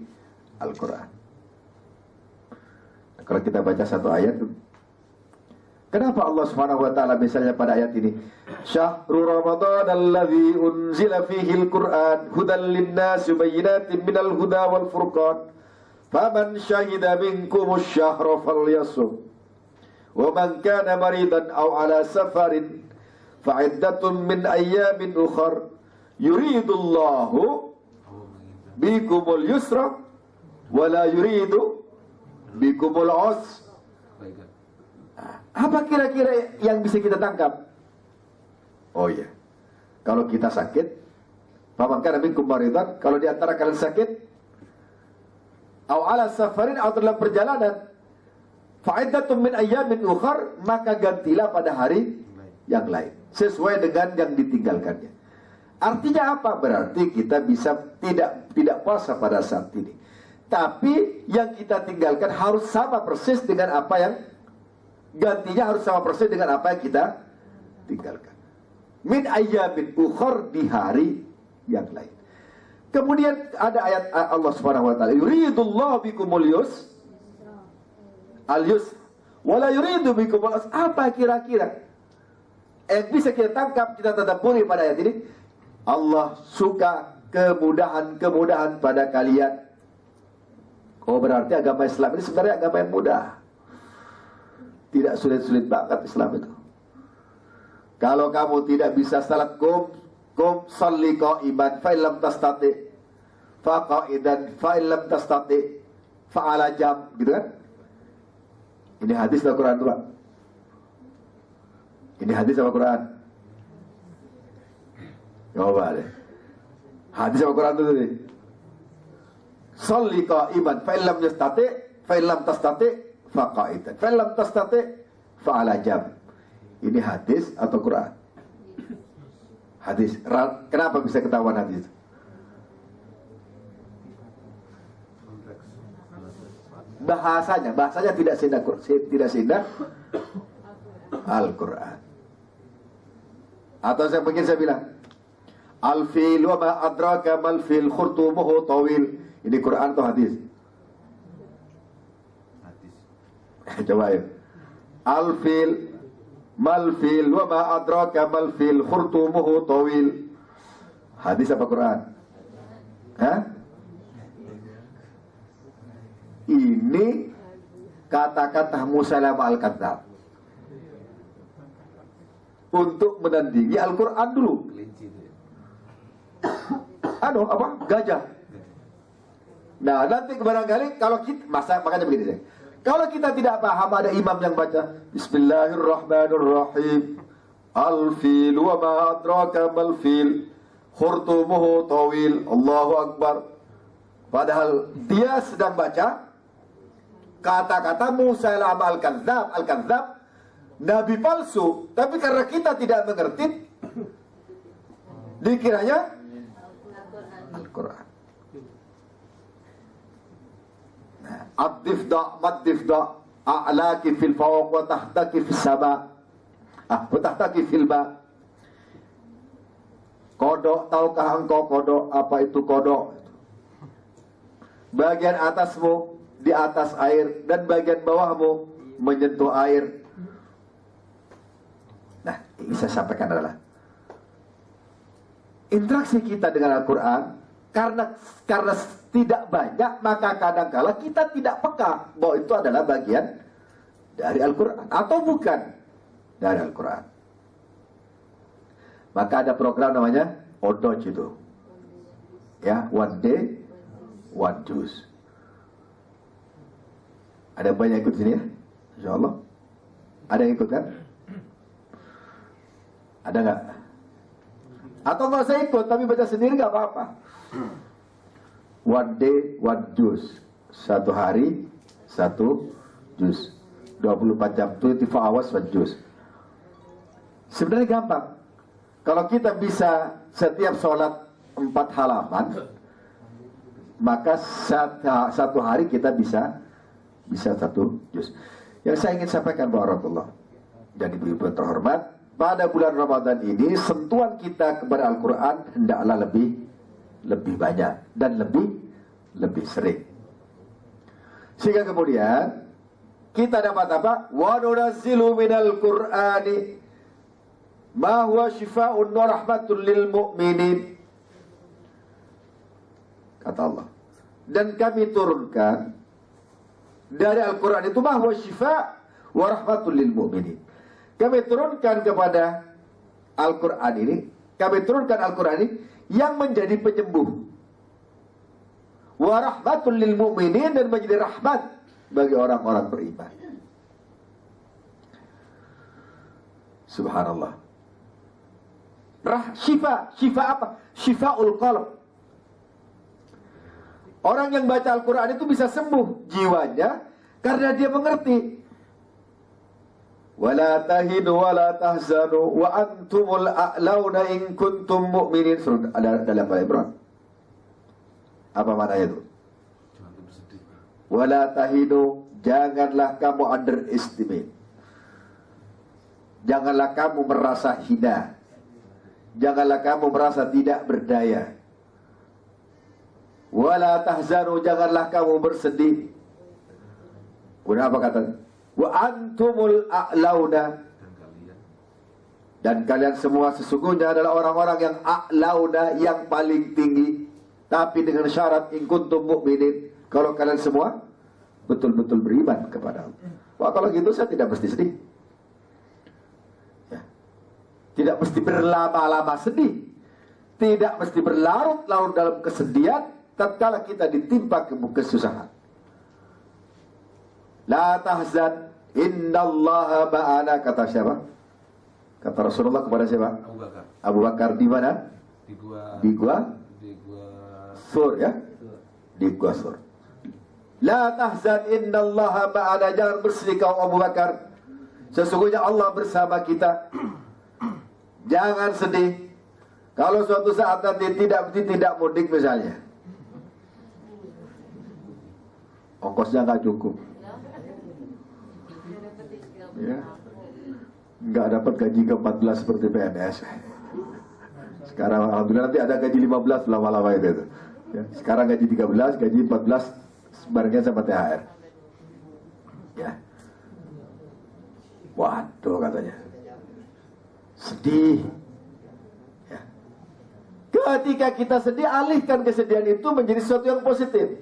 [SPEAKER 3] Al-Quran. Kalau kita baca satu ayat, kenapa Allah Subhanahu wa taala misalnya pada ayat ini, Syahrul Ramadan alladzi unzila fihi al-Qur'an hudan lin-nasi bayyinatin minal huda wal furqan. Faman syahida minkumus syahra falyasum. Wa man kana maridan aw ala safarin fa'iddatun min ayyamin ukhar. Yuridullahu bikumul yusra wa la yuridu bikumul us. Apa kira-kira yang bisa kita tangkap? Oh iya, kalau kita sakit, faman kana minkum maridan, kalau di antara kalian sakit, au ala safarin, atau dalam perjalanan, fa'iddatun min ayyamin ukhar, maka gantilah pada hari yang lain sesuai dengan yang ditinggalkannya. Artinya apa? Berarti kita bisa tidak puasa pada saat ini. Tapi yang kita tinggalkan harus sama persis dengan apa yang gantinya, harus sama persis dengan apa yang kita tinggalkan. Min ayyamin ukhar, di hari yang lain. Kemudian ada ayat Allah Subhanahu wa taala, yuridullahu bikumul yus al-yus wala yuridu bikumul usra. Apa kira-kira yang bisa kita tangkap, kita tadabburi pada ayat ini? Allah suka kemudahan-kemudahan pada kalian. Oh, berarti agama Islam ini sebenarnya agama yang mudah. Tidak sulit-sulit banget Islam itu. Kalau kamu tidak bisa salat kum salli qa'iman fa illam tastati fa qa'idan fa illam tastati fa ala jam, gitu kan? Ini hadis atau Quran tuh, Pak? Ini hadis sama Quran? Coba deh. Hadis sama Quran tuh tadi. Salli qa'iman fa illam yastati fa illam tastati fa qa'idan fa illam tastati fa ala jam. Ini hadis atau Quran? Hadis. Kenapa bisa ketahuan hadis? Bahasanya tidak seindah Al-Quran. Atau saya bilang al-fil wa ma adraka mal fil khurtumuhu tawil. Ini Quran atau hadis? Hadis. Coba ya. Al-fil mal fil wa ma adraka mal fil khurtumuhu tawil. Hadis apa Quran? Hah? Ini kata-kata Musailamah al-Kadzdzab untuk menandingi Al-Quran dulu. Gajah. Nah, nanti barangkali kalau kita makanya begini, kalau kita tidak paham, ada imam yang baca Bismillahirrahmanirrahim, al-fil wa ma adraka mal fil khurtumuhu tawil, Allahu Akbar. Padahal dia sedang baca kata-kata Musailamah al-Kadzdzab, nabi palsu. Tapi karena kita tidak mengerti, dikiranya Al-Quran. Nah, ad-difda a'laki fil fawq wa tahtaki fis sama, wa tahtaki fil ba. Kodok, tahukah engkau kodok? Apa itu kodok? Bagian atasmu di atas air dan bagian bawahmu menyentuh air. Nah, ini saya sampaikan adalah interaksi kita dengan Al-Quran karena tidak banyak, maka kadang-kala kita tidak peka bahwa itu adalah bagian dari Al-Quran atau bukan dari Al-Quran. Maka ada program namanya Odoj itu, ya, one day one juice. Ada banyak ikut sini ya, Insya Allah. Ada yang ikut kan? Ada nggak? Atau nggak usah ikut, tapi baca sendiri nggak apa-apa. One day one juice. Satu hari satu jus. 24 jam, 24 hours one juice. Sebenarnya gampang. Kalau kita bisa setiap sholat 4 halaman, maka satu hari kita bisa satu juz. Yang saya ingin sampaikan warahmatullah dan ibu-ibu terhormat, pada bulan Ramadan ini sentuhan kita kepada Al-Quran hendaklah lebih banyak dan lebih sering. Sehingga kemudian kita dapat apa? Wa nunazzilu minal Qur'ani ma huwa shifaa'un wa rahmatun lil mu'minin. Kata Allah. Dan kami turunkan dari Al-Quran itu ma huwa shifa' wa rahmatun lil mu'minin. Kami turunkan kepada Al-Quran ini, kami turunkan Al-Quran ini yang menjadi penyembuh. Wa rahmatun lil mu'minin, dan menjadi rahmat bagi orang-orang beriman. Subhanallah. Syifa apa? Syifa'ul qalb. Orang yang baca Al-Quran itu bisa sembuh jiwanya karena dia mengerti. Wala tahinu wala tahzanu wa antumul a'launa in kuntum mu'minin. Ada dalam Al-Imran. Apa maknanya itu? Wala tahinu, janganlah kamu underestimate. Janganlah kamu merasa hina. Janganlah kamu merasa tidak berdaya. Wala tahzanu, janganlah kamu bersedih. Kenapa katanya? Wa antumul a'launa, dan kalian semua sesungguhnya adalah orang-orang yang a'launa, yang paling tinggi. Tapi dengan syarat in kuntum mu'minin, kalau kalian semua betul-betul beriman kepada Allah. Wah, kalau gitu saya tidak mesti sedih. Ya. Tidak mesti berlama-lama sedih. Tidak mesti berlarut-larut dalam kesedihan tatkala kita ditimpa kesusahan. La tahzan, innallaha ma'ana, kata siapa? Kata Rasulullah kepada siapa?
[SPEAKER 4] Abu Bakar.
[SPEAKER 3] Abu Bakar di mana?
[SPEAKER 4] Di gua.
[SPEAKER 3] Di gua Sur, ya? Di gua Sur. La tahzan, innallaha ma'ana, jangan bersedih kau Abu Bakar, sesungguhnya Allah bersama kita. Jangan sedih kalau suatu saat nanti tidak mudik misalnya, ongkosnya nggak cukup, ya, nggak dapat gaji ke-14 seperti PNS. Sekarang alhamdulillah nanti ada gaji 15 lama-lama itu. Ya, sekarang gaji 13, gaji 14 sebarengan sama THR. Ya. Waduh, katanya sedih. Ya. Ketika kita sedih, alihkan kesedihan itu menjadi sesuatu yang positif.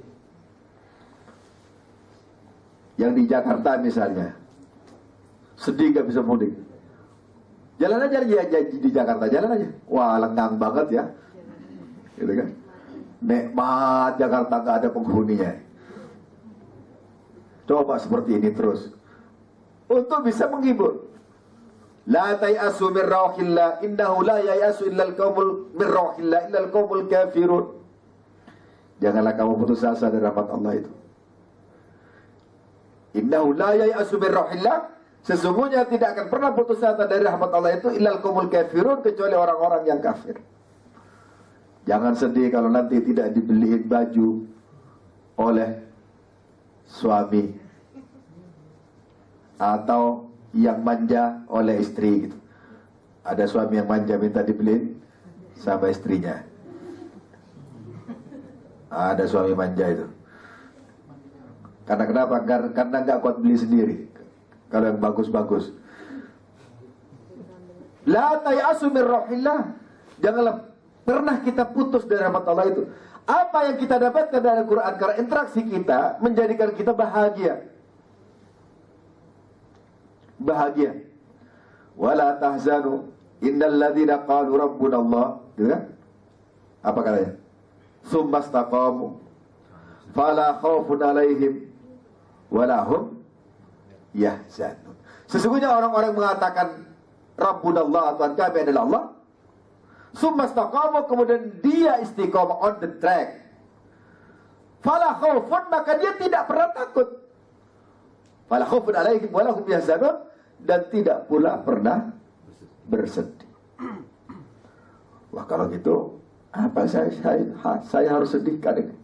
[SPEAKER 3] Yang di Jakarta misalnya, sedih gak bisa mudik, jalan aja di Jakarta, jalan aja. Wah, lengang banget ya, gitu kan? Nikmat Jakarta, gak ada penghuninya. Coba seperti ini terus untuk bisa menghibur. La tayasu min rauhillah, innahu la yayasu illal qaumul min rauhillah illal qaumul kafirun. Janganlah kamu putus asa dari rahmat Allah itu. Innahu la yayasu min rauhillah, sesungguhnya tidak akan pernah putus asa dari rahmat Allah itu illal qaumul kafirun, kecuali orang-orang yang kafir. Jangan sedih kalau nanti tidak dibeliin baju oleh suami, atau yang manja oleh istri gitu. Ada suami yang manja minta dibeliin sama istrinya. Ada suami manja itu. Karena kenapa? Karena nggak kuat beli sendiri. Kalau yang bagus-bagus. La tayasu min rauhillah. Janganlah pernah kita putus dari rahmat Allah itu. Apa yang kita dapatkan dari Al-Quran, karena interaksi kita menjadikan kita bahagia. Bahagia. Wala tahzanu, innal ladzina qalu rabbuna Allah, gitu kan? Apa katanya? Tsumma istaqamu fala khaufun alaihim wala hum yahzanun. Sesungguhnya orang-orang mengatakan rabbuna Allah, Tuhan kami adalah Allah. Tsumma istaqamu, kemudian dia istiqamah on the track. Fala khaufun, maka dia tidak pernah takut. Fala khaufun alaihim wala hum yahzanun, dan tidak pula pernah bersedih. Wah, kalau gitu apa saya harus sedihkan ini?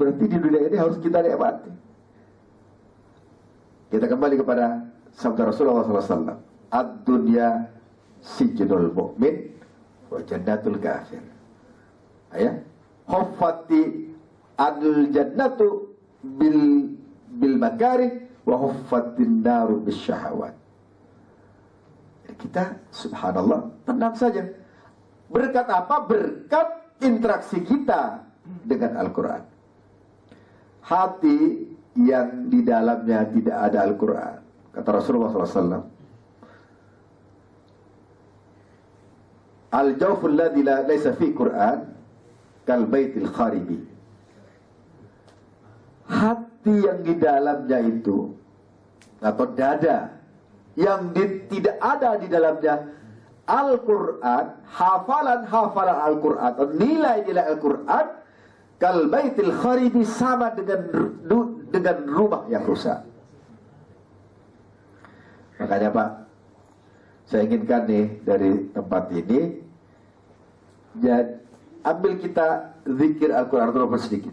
[SPEAKER 3] Berarti di dunia ini harus kita nikmati. Kita kembali kepada sabda Rasulullah SAW. Ad-dunya sijnul mu'min wa jannatul kafir. Ya, huffati al-jannatu bil makarih wa huffatin naru bisyahawat. Kita subhanallah tenang saja. Berkat apa? Berkat interaksi kita dengan Al-Quran. Hati yang di dalamnya tidak ada Al-Quran, kata Rasulullah SAW, al-jawful ladzi laysa fi Quran kal baitil kharibi. Hati yang di dalamnya itu, atau dada yang tidak ada di dalamnya Al-Quran, hafalan Al-Quran atau nilai-nilai Al-Quran, kal baitil kharibi, sama dengan rumah yang rusak. Makanya Pak, saya inginkan nih dari tempat ini, ambil kita zikir Al-Quran terus sedikit.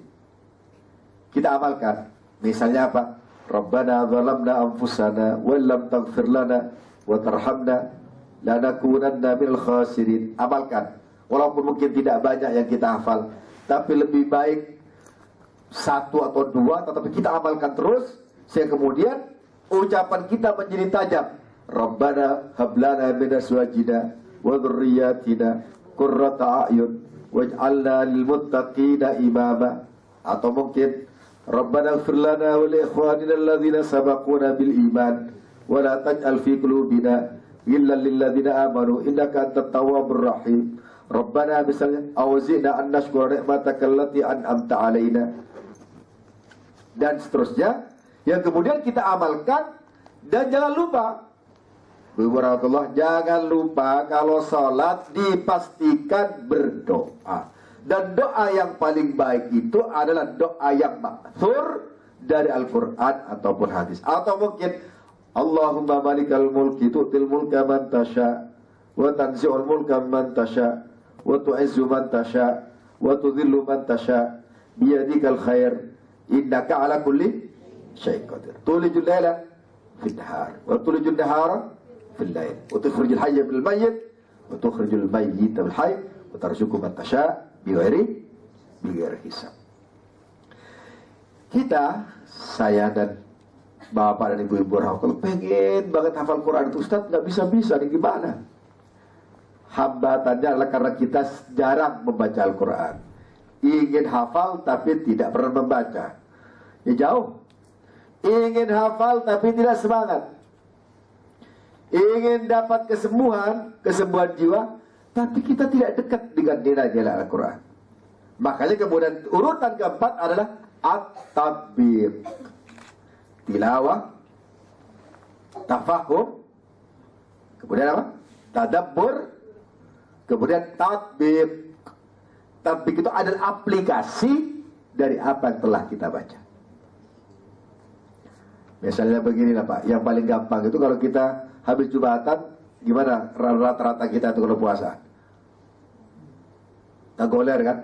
[SPEAKER 3] Kita amalkan. Misalnya apa? Rabbana zalamna anfusana wa lam taghfir lana wa tarhamna lanakunanna minal khasirin. Amalkan. Walaupun mungkin tidak banyak yang kita hafal, tapi lebih baik satu atau dua, tetapi kita amalkan terus, sehingga kemudian ucapan kita menjadi tajam. Rabbana hablana min azwajina wa dhurriyyatina qurrata a'yun waj'alna lil muttaqina imama. Atau mungkin Rabbana ighfir lana wa li ikhwanina alladhina sabaquna bil iman wa la taj'al fi qulubina ghillan lil ladzina amanu innaka antat tawwabur rahim. Rabbana misalnya awzi'na an nashkura ni'mataka allati an'amta alaina, dan seterusnya yang kemudian kita amalkan. Dan jangan lupa, jangan lupa kalau sholat dipastikan berdoa. Dan doa yang paling baik itu adalah doa yang ma'thur dari Al-Quran ataupun hadis. Atau mungkin Allahumma malikal mulki tu'til mulka man tasha wa tanzi'ul mulka man tasha wa tu'izzu man tasha wa tudhillu man tasha biyadikal khair innaka ala kulli syai'in qadir. Tulijul laila fil nahar wa tulijul nahara fil lail wa tukhrijul hayya minal mayyit wa tukhrijul mayyita minal hayy wa tarzuqu man tasha bighairi hisab. Kita, saya dan bapak dan ibu-ibu kalau pengen banget hafal Quran itu, Ustaz nggak bisa-bisa nih, gimana? Hambatannya adalah karena kita jarang membaca Al-Quran. Ingin hafal tapi tidak pernah membaca, ya jauh. Ingin hafal tapi tidak semangat. Ingin dapat kesembuhan jiwa, tapi kita tidak dekat dengan nilai-nilai Al-Quran. Makanya kemudian urutan keempat adalah at-tatbiq. Tilawah, tafahum, kemudian apa? Tadabbur, kemudian tatbiq. Tatbiq itu adalah aplikasi dari apa yang telah kita baca. Misalnya begini lah Pak, yang paling gampang itu kalau kita habis Jumatan, gimana rata-rata kita itu kalau puasa? Tagoler kan?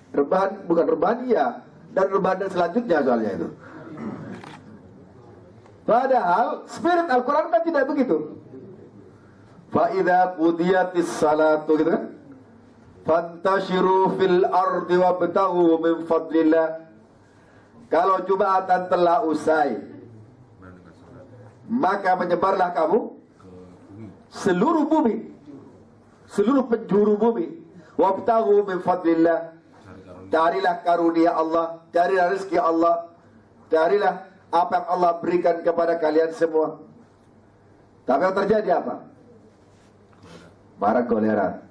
[SPEAKER 3] Rebahan, bukan rebahan iya. Dan rebahan selanjutnya soalnya itu. Padahal spirit Al-Quran kan tidak begitu. Fa'idha qudiyatis salatu, gitu kan? Fantashiru fil ardi wabtaghu min fadlillah. Kalau Jumatan telah usai, maka menyebarlah kamu seluruh bumi, seluruh penjuru bumi. Wabtaghu min fadlillah. Carilah karunia Allah, carilah rezeki Allah, carilah apa yang Allah berikan kepada kalian semua. Tapi yang terjadi apa? Barang koleran.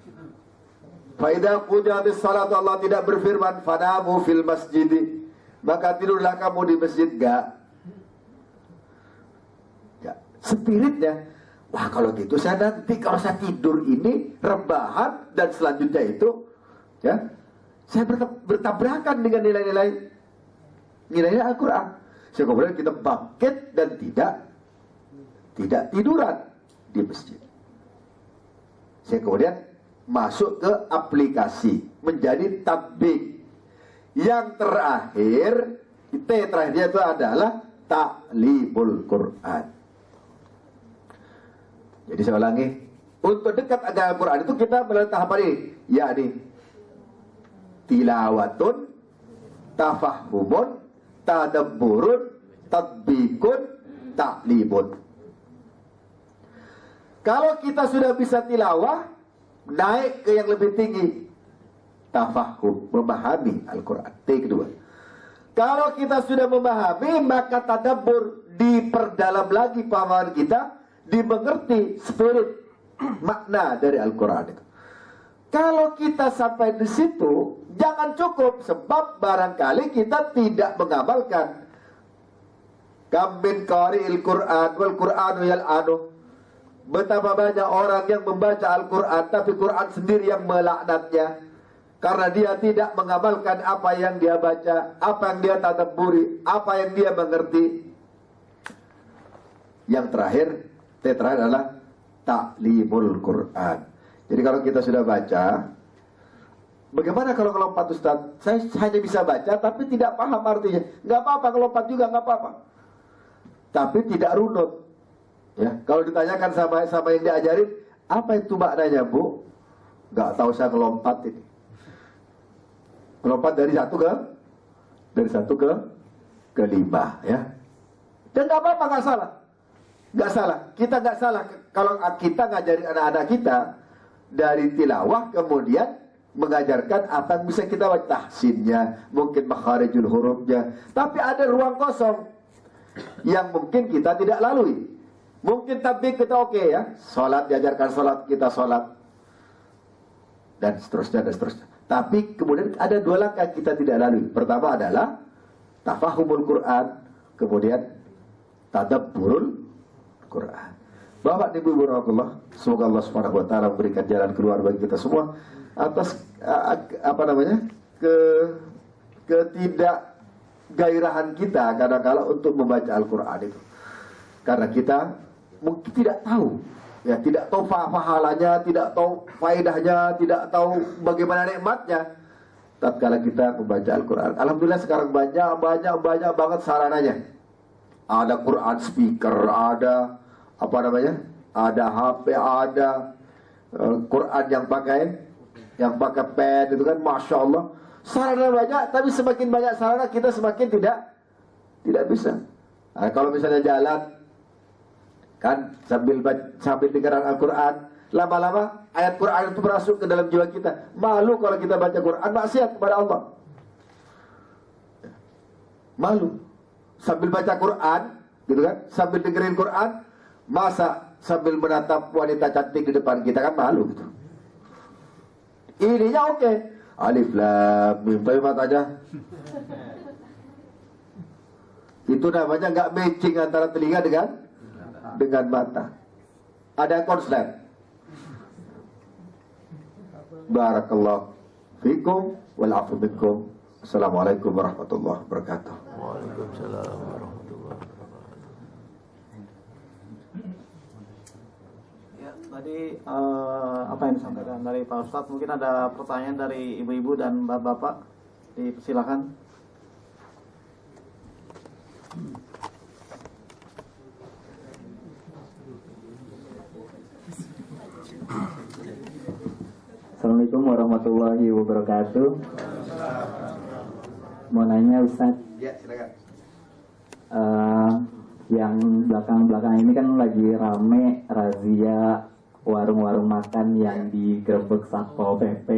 [SPEAKER 3] Faidah qudiyatis salat, Allah tidak berfirman fanamu fil masjid, maka tidurlah kamu di masjid. Enggak. Ya, spiritnya, wah kalau gitu saya nanti kalau saya tidur ini rebahan dan selanjutnya itu, ya, saya bertabrakan dengan nilai-nilai Al-Quran. Sehingga kemudian kita bangkit dan tidak tiduran di masjid. Sehingga kemudian masuk ke aplikasi, menjadi tatbiq. Yang terakhirnya itu adalah ta'limul Quran. Jadi saya ulangi, untuk dekat dengan Al-Quran itu kita melalui tahapan ini, yakni tilawatun, tafahumun, tadabburun, tatbiqun, ta'limun. Kalau kita sudah bisa tilawah, naik ke yang lebih tinggi, tafahum, memahami Al-Quran. T kedua. Kalau kita sudah memahami, maka tadabbur, diperdalam lagi pemahaman kita, dimengerti spirit, makna dari Al-Quran itu. Kalau kita sampai di situ, jangan cukup, sebab barangkali kita tidak mengamalkan. Kam min qari'il Qur'an wal Qur'anu yal'anu. Betapa banyak orang yang membaca Al-Quran, tapi Quran sendiri yang melaknatnya, karena dia tidak mengamalkan apa yang dia baca, apa yang dia tadabburi, apa yang dia mengerti. Yang terakhir adalah ta'limul Quran. Jadi kalau kita sudah baca, Bagaimana kalau ngelompat Ustaz? Saya hanya bisa baca tapi tidak paham artinya. Nggak apa-apa, ngelompat juga nggak apa-apa. Tapi tidak runut. Ya, kalau ditanyakan sama yang diajarin, apa itu maknanya, Bu? Nggak tahu, saya ngelompat ini. Melompat dari satu ke 5, ya. Dan nggak apa-apa, nggak salah. Nggak salah. Kita nggak salah kalau kita ngajarin anak-anak kita dari tilawah kemudian mengajarkan apa yang bisa kita baca, tahsinnya, mungkin makharijul hurufnya. Tapi ada ruang kosong yang mungkin kita tidak lalui. Mungkin tapi kita oke ya, sholat, diajarkan sholat, kita sholat, dan seterusnya dan seterusnya. Tapi kemudian ada 2 langkah kita tidak lalui. Pertama adalah tafahumul Quran, kemudian tadabburul Quran. Bapak Ibu Rahmatullah, semoga Allah Subhanahu wa taala memberikan jalan keluar bagi kita semua atas ketidakgairahan kita kadang-kala untuk membaca Al-Qur'an itu. Karena kita mungkin tidak tahu, ya, tidak tahu pahalanya, tidak tahu faedahnya, tidak tahu bagaimana nikmatnya tatkala kita membaca Al-Qur'an. Alhamdulillah sekarang banyak banget sarananya. Ada Quran speaker, ada ada HP, ada Quran yang pakai pen itu kan, masya Allah. Sarana banyak, tapi semakin banyak sarana kita semakin tidak bisa. Nah, kalau misalnya jalan kan sambil dengar Al-Quran, lama-lama ayat Quran itu merasuk ke dalam jiwa kita. Malu kalau kita baca Quran maksiat kepada Allah. Malu sambil baca Quran, gitu kan? Sambil dengerin Quran, masa sambil menatap wanita cantik di depan kita, kan malu gitu. Ininya oke. Alif lam mim, tapi matanya itu namanya nggak matching antara telinga dengan mata. Ada konslet. Barakallahu fikum wal afu minkum. Assalamualaikum warahmatullahi wabarakatuh.
[SPEAKER 2] Waalaikumsalam warahmatullahi wabarakatuh.
[SPEAKER 1] Ya, tadi apa yang disampaikan dari Pak Ustadz, mungkin ada pertanyaan dari ibu-ibu dan bapak-bapak, dipersilakan.
[SPEAKER 4] Assalamualaikum warahmatullahi wabarakatuh. Mau nanya Ustadz,
[SPEAKER 3] Ya, silakan.
[SPEAKER 4] yang belakang-belakang ini kan lagi rame razia warung-warung makan yang digerebek Satpol PP.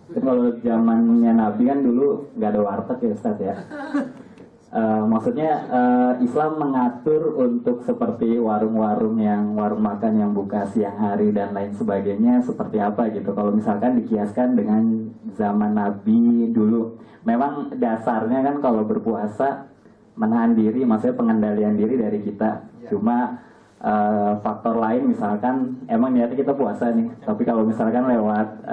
[SPEAKER 4] Kan kalau zamannya Nabi kan dulu nggak ada warteg ya Ustadz ya. Maksudnya Islam mengatur untuk seperti warung-warung warung makan yang buka siang hari dan lain sebagainya seperti apa gitu. Kalau misalkan dikiaskan dengan zaman Nabi dulu, memang dasarnya kan kalau berpuasa menahan diri, maksudnya pengendalian diri dari kita. Cuma faktor lain misalkan emang niatnya kita puasa nih, tapi kalau misalkan lewat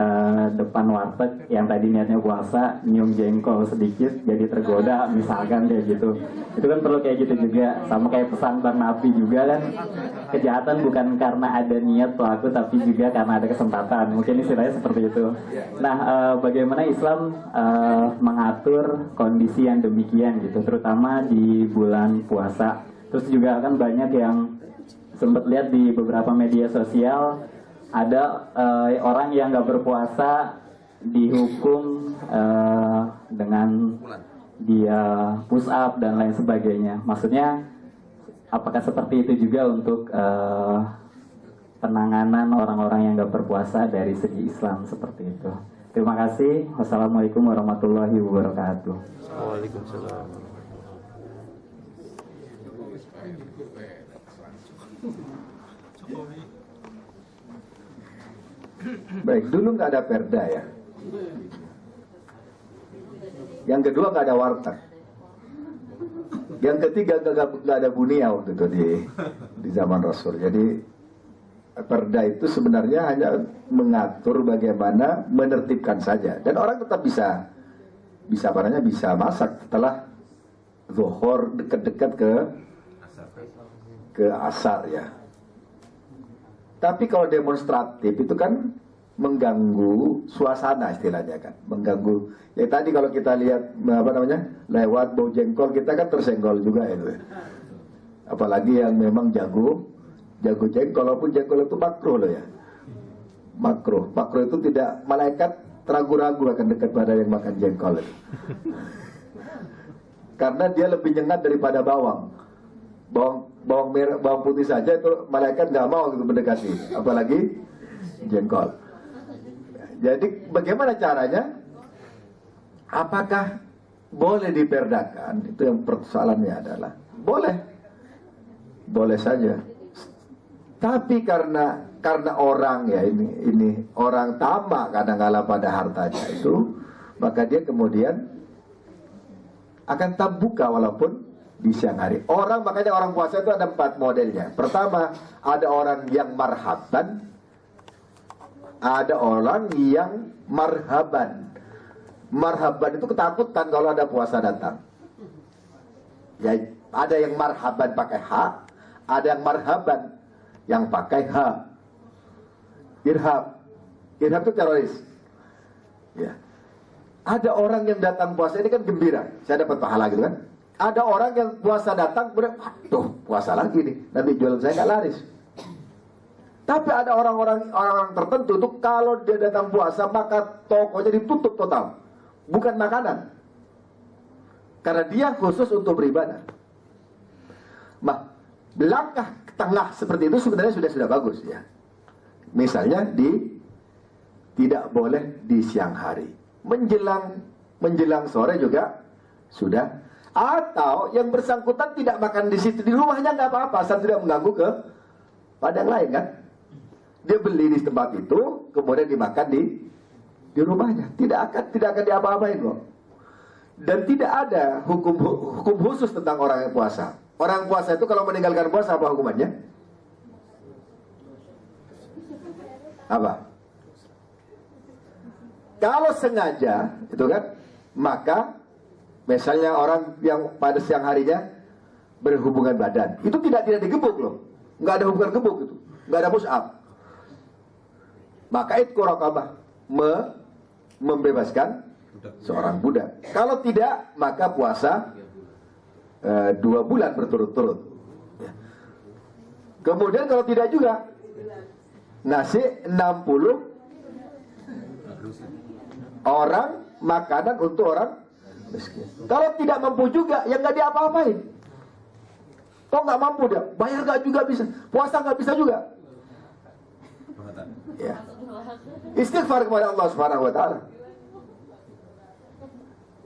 [SPEAKER 4] depan warteg yang tadi niatnya puasa, nyium jengkol sedikit jadi tergoda misalkan kayak gitu, itu kan perlu kayak gitu juga. Sama kayak pesan Bang Nabi juga kan, kejahatan bukan karena ada niat pelaku tapi juga karena ada kesempatan, mungkin istilahnya seperti itu. Nah, bagaimana Islam mengatur kondisi yang demikian gitu, terutama di bulan puasa. Terus juga kan banyak yang sempat lihat di beberapa media sosial ada orang yang nggak berpuasa dihukum dengan dia push up dan lain sebagainya. Maksudnya apakah seperti itu juga untuk penanganan orang-orang yang nggak berpuasa dari segi Islam seperti itu? Terima kasih. Wassalamualaikum warahmatullahi wabarakatuh.
[SPEAKER 2] Waalaikumsalam.
[SPEAKER 3] Baik, dulu nggak ada perda ya. Yang kedua nggak ada warteg. Yang ketiga nggak ada bunia waktu itu di zaman Rasul. Jadi perda itu sebenarnya hanya mengatur bagaimana menertibkan saja, dan orang tetap bisa masak setelah zuhur dekat-dekat ke asar ya. Tapi kalau demonstratif itu kan mengganggu suasana istilahnya kan, mengganggu. Ya tadi kalau kita lihat apa namanya lewat bau jengkol kita kan tersenggol juga itu ya. Apalagi yang memang jago jengkol, walaupun jengkol itu makruh loh ya. Makruh itu tidak, malaikat ragu-ragu akan dekat pada yang makan jengkol itu. Karena dia lebih nyengat daripada bawang merah, bawang putih saja itu malaikat nggak mau gitu mendekati, apalagi jengkol. Jadi bagaimana caranya? Apakah boleh diperdakan? Itu yang persoalannya adalah boleh saja. Tapi karena orang ya ini orang tamak kadang-kala pada hartanya itu, maka dia kemudian akan tetap buka walaupun di siang hari. Makanya orang puasa itu ada 4 modelnya. Pertama, ada orang yang marhaban, ada orang yang marhaban. Marhaban itu ketakutan kalau ada puasa datang. Ya, ada yang marhaban pakai ha, ada yang marhaban yang pakai ha. Irhab itu teroris. Ya. Ada orang yang datang puasa ini kan gembira, saya dapat pahala gitu kan. Ada orang yang puasa datang, tuh puasa lagi nih, nanti jualan saya nggak laris. Tapi ada orang-orang tertentu tuh kalau dia datang puasa maka tokonya ditutup total, bukan makanan, karena dia khusus untuk beribadah. Nah, langkah tengah seperti itu sebenarnya sudah bagus ya. Misalnya tidak boleh di siang hari, menjelang sore juga sudah. Atau yang bersangkutan tidak makan di situ, di rumahnya nggak apa-apa, asal tidak mengganggu pada yang lain kan. Dia beli di tempat itu, kemudian dimakan di rumahnya, tidak akan diapa-apain kok. Dan tidak ada hukum khusus tentang orang yang puasa. Orang puasa itu kalau meninggalkan puasa apa hukumannya? Apa? Kalau sengaja itu kan, maka misalnya orang yang pada siang harinya berhubungan badan, itu tidak digebuk loh, nggak ada hubungan gebuk itu, nggak ada push up. Maka itu raqabah, membebaskan seorang budak. Kalau tidak, maka puasa 2 bulan berturut-turut. Kemudian kalau tidak juga, nasi 60 orang, makanan untuk orang miskin. Kalau tidak mampu juga, ya nggak diapa-apain. Kok nggak mampu dia, bayar nggak juga bisa, puasa nggak bisa juga. Ya. Istighfar kepada Allah Subhanahu Wa Taala.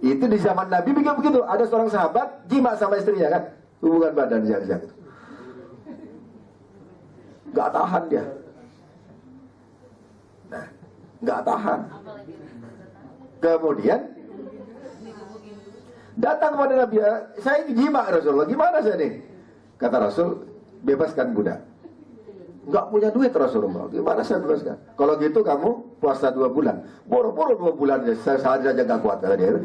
[SPEAKER 3] Itu di zaman Nabi begitu. Ada seorang sahabat jima sama istrinya kan, hubungan badan siang-siang. Nggak tahan dia. Nah, nggak tahan. Kemudian datang kepada Nabi, saya jima Rasulullah, gimana saya nih? Kata Rasul, bebaskan budak. Nggak punya duit Rasulullah, gimana saya bebaskan? Kalau gitu kamu puasa 2 bulan. Boro-boro 2 bulan, saya saja nggak kuat kata dia.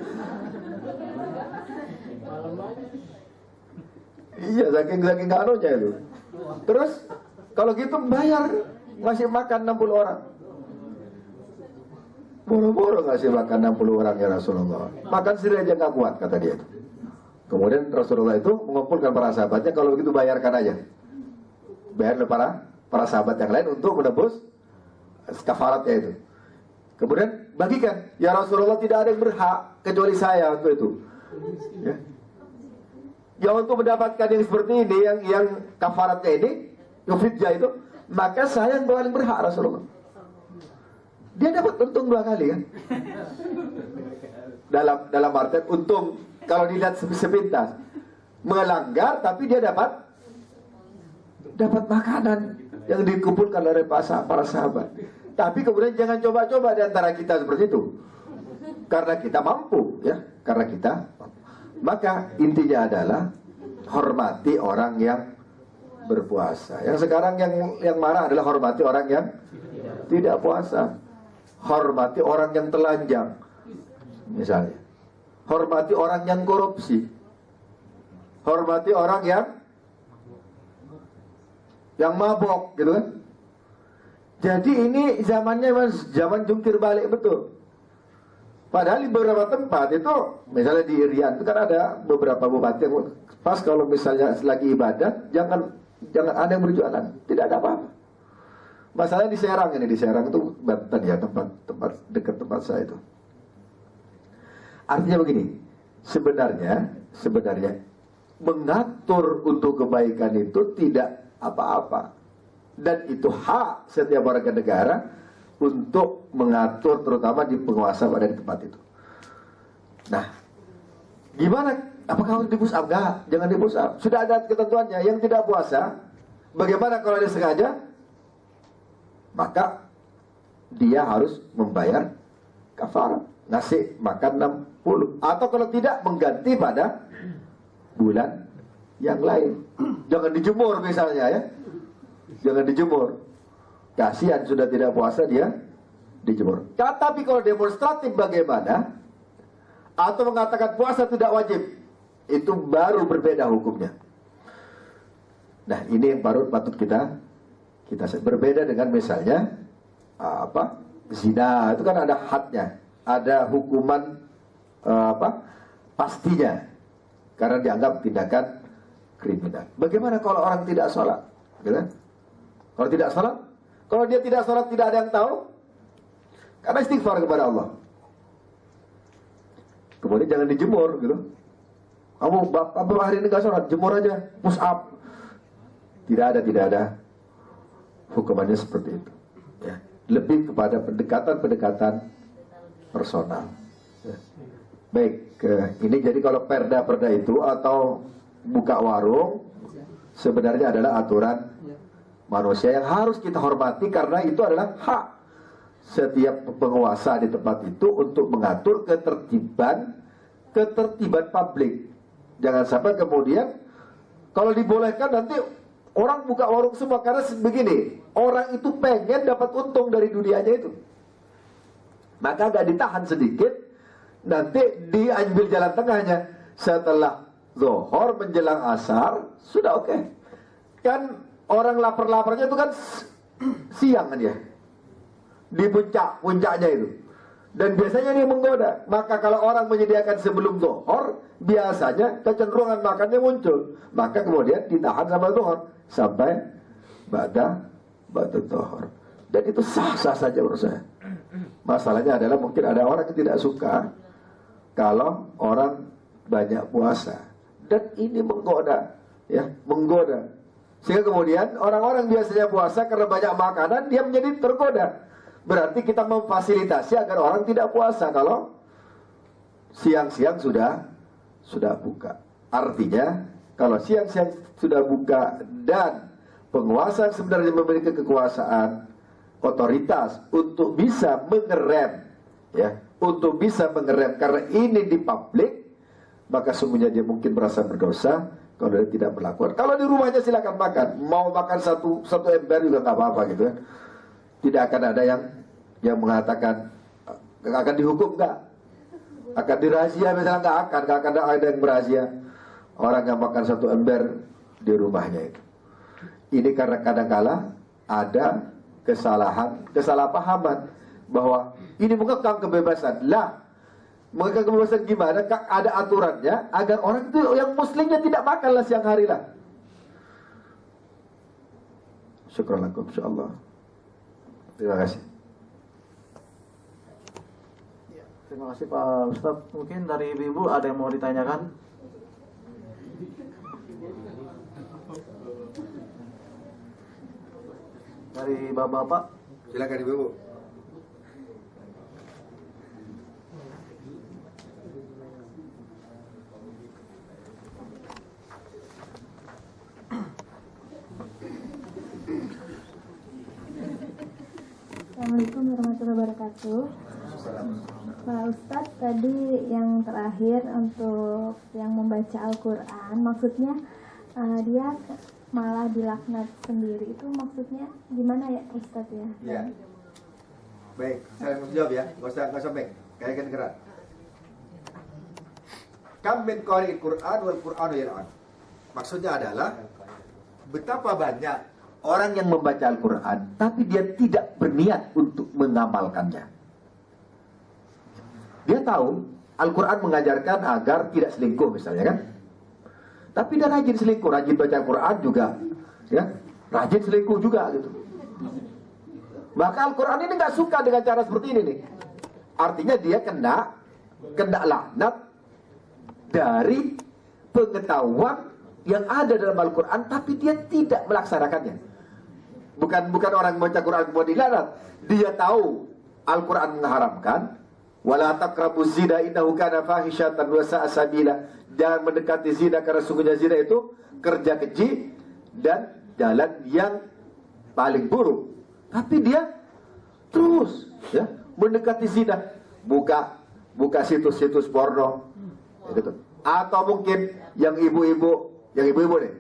[SPEAKER 3] Iya, saking kanunya itu. Terus kalau gitu bayar, ngasih makan 60 orang. Boro-boro ngasih makan 60 orang ya Rasulullah. Makan sendiri aja nggak kuat kata dia itu. Kemudian Rasulullah itu mengumpulkan para sahabatnya, kalau begitu bayarkan aja. Bayar para sahabat yang lain untuk menebus kafaratnya itu. Kemudian bagikan, ya Rasulullah tidak ada yang berhak kecuali saya untuk itu. Ya untuk mendapatkan yang seperti ini, yang kafaratnya ini, yang fidyah itu, maka saya yang paling berhak Rasulullah. Dia dapat untung 2 kali kan? Dalam artian untung kalau dilihat sepintas, melanggar tapi dia dapat makanan yang dikumpulkan oleh para sahabat. Tapi kemudian jangan coba-coba di antara kita seperti itu, karena kita mampu ya, karena kita mampu. Maka intinya adalah hormati orang yang berpuasa. Yang sekarang yang marah adalah hormati orang yang tidak puasa. Hormati orang yang telanjang, misalnya. Hormati orang yang korupsi. Hormati orang yang mabok, gitu kan. Jadi ini zamannya mas, zaman jungkir balik betul. Padahal di beberapa tempat itu, misalnya di Irian itu kan ada beberapa bupati yang pas kalau misalnya lagi ibadah, jangan ada yang berjualan, tidak ada apa-apa. Masalahnya di Serang ini, di Serang itu Banten ya, tempat dekat tempat saya itu. Artinya begini, sebenarnya mengatur untuk kebaikan itu tidak apa-apa, dan itu hak setiap warga negara untuk mengatur, terutama di penguasa pada di tempat itu. Nah, gimana? Apakah harus di push up? Enggak, jangan di push up. Sudah ada ketentuannya. Yang tidak puasa, bagaimana kalau dia sengaja? Maka dia harus membayar kafarah, ngasih makan 60. Atau kalau tidak, mengganti pada bulan yang lain. Jangan dijemur misalnya ya. Jangan dijemur. Kasihan sudah tidak puasa dia dijemur. Tapi kalau demonstratif bagaimana? Atau mengatakan puasa tidak wajib, itu baru berbeda hukumnya. Nah, ini yang baru patut kita berbeda dengan misalnya zina. Itu kan ada hadnya, ada hukuman pastinya, karena dianggap tindakan kriminal. Bagaimana kalau orang tidak sholat? Gitu? Kalau tidak sholat, kalau dia tidak sholat tidak ada yang tahu, karena istighfar kepada Allah. Kemudian jangan dijemur gitu. Kamu bapak hari ini gak sholat, jemur aja, push up. Tidak ada hukumannya seperti itu ya. Lebih kepada pendekatan personal ya. Baik, ini jadi kalau perda itu atau buka warung sebenarnya adalah aturan manusia yang harus kita hormati, karena itu adalah hak setiap penguasa di tempat itu untuk mengatur ketertiban publik. Jangan sampai kemudian kalau dibolehkan nanti orang buka warung semua, karena begini, orang itu pengen dapat untung dari dunianya itu. Maka agak ditahan sedikit, nanti diambil jalan tengahnya. Setelah zuhur menjelang asar sudah oke. Kan orang lapar-laparnya itu kan siang kan ya, di puncaknya itu. Dan biasanya ini menggoda. Maka kalau orang menyediakan sebelum zuhur, biasanya kecenderungan makannya muncul. Maka kemudian ditahan sama zuhur sampai ba'da zuhur. Dan itu sah-sah saja menurut saya. Masalahnya adalah mungkin ada orang yang tidak suka kalau orang banyak puasa. Dan ini menggoda, ya, menggoda. Sehingga kemudian orang-orang biasanya puasa karena banyak makanan, dia menjadi tergoda. Berarti kita memfasilitasi agar orang tidak puasa kalau siang-siang sudah buka. Artinya kalau siang-siang sudah buka dan penguasa sebenarnya memiliki kekuasaan, otoritas untuk bisa mengerem, ya, untuk bisa mengerem karena ini di publik, maka sungguhnya dia mungkin merasa berdosa kalau dia tidak melakukan. Kalau di rumahnya silakan makan, mau makan satu ember juga nggak apa-apa gitu ya. Tidak akan ada yang mengatakan akan dihukum, nggak akan dirahsia, misalnya nggak akan ada yang berahsia orang yang makan satu ember di rumahnya itu. Ini karena kadang-kala ada kesalahpahaman bahwa ini mengekang kebebasan. Mengekang kebebasan gimana? Ada aturannya agar orang itu yang muslimnya tidak makanlah siang hari lah. Syukran lakum insyaallah. Terima kasih.
[SPEAKER 1] Terima kasih Pak Ustaz. Mungkin dari ibu ada yang mau ditanyakan? Dari bapak-bapak?
[SPEAKER 3] Silakan ibu.
[SPEAKER 5] Assalamualaikum warahmatullahi wabarakatuh. Pak Ustadz, tadi yang terakhir untuk yang membaca Al-Quran, maksudnya dia malah dilaknat sendiri, itu maksudnya gimana ya Ustadz ya?
[SPEAKER 3] Ya. Baik, saya mau jawab ya, nggak usah baik, kayak kedengeran. Kam min qari'il Qur'an wal Qur'anu yal'an. Maksudnya adalah betapa banyak orang yang membaca Al-Quran tapi dia tidak berniat untuk mengamalkannya. Dia tahu Al-Quran mengajarkan agar tidak selingkuh misalnya kan, tapi dia rajin selingkuh, rajin baca Al-Quran juga, ya, rajin selingkuh juga gitu. Maka Al-Quran ini nggak suka dengan cara seperti ini nih. Artinya dia kena laknat dari pengetahuan yang ada dalam Al-Quran, tapi dia tidak melaksanakannya. Bukan orang membaca Quran kemudian dilaknat. Dia tahu Al-Quran mengharamkan, wala taqrabuz zina innahu kana fahisyatan wa sa'a sabila. Jangan mendekati zina karena sungguhnya zina itu kerja keji dan jalan yang paling buruk. Tapi dia terus ya mendekati zina, buka situs-situs porno, gitu. Atau mungkin yang ibu-ibu nih,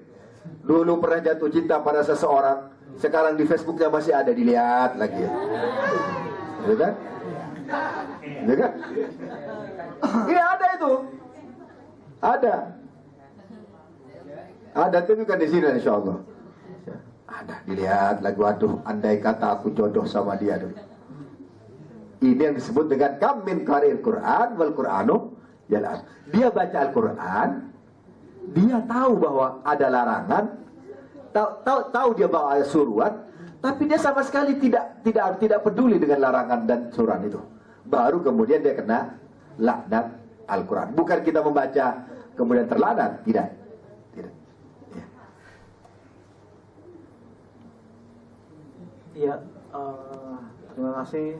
[SPEAKER 3] dulu pernah jatuh cinta pada seseorang, sekarang di Facebooknya masih ada, dilihat lagi ya. Gitu kan? Gitu kan? Iya ada itu. Ada tuh bukan di sini insyaallah. Ada, dilihat lagi, waduh, andai kata aku jodoh sama dia dulu. Ini yang disebut dengan kam min qara'il Quran wal Qur'anu yalan. Dia baca Al-Quran, dia tahu bahwa ada larangan, tahu dia bawa ayat suruhan, tapi dia sama sekali tidak peduli dengan larangan dan suruhan itu. Baru kemudian dia kena laknat Al-Quran. Bukan kita membaca kemudian terlaknat, tidak.
[SPEAKER 1] Iya, terima kasih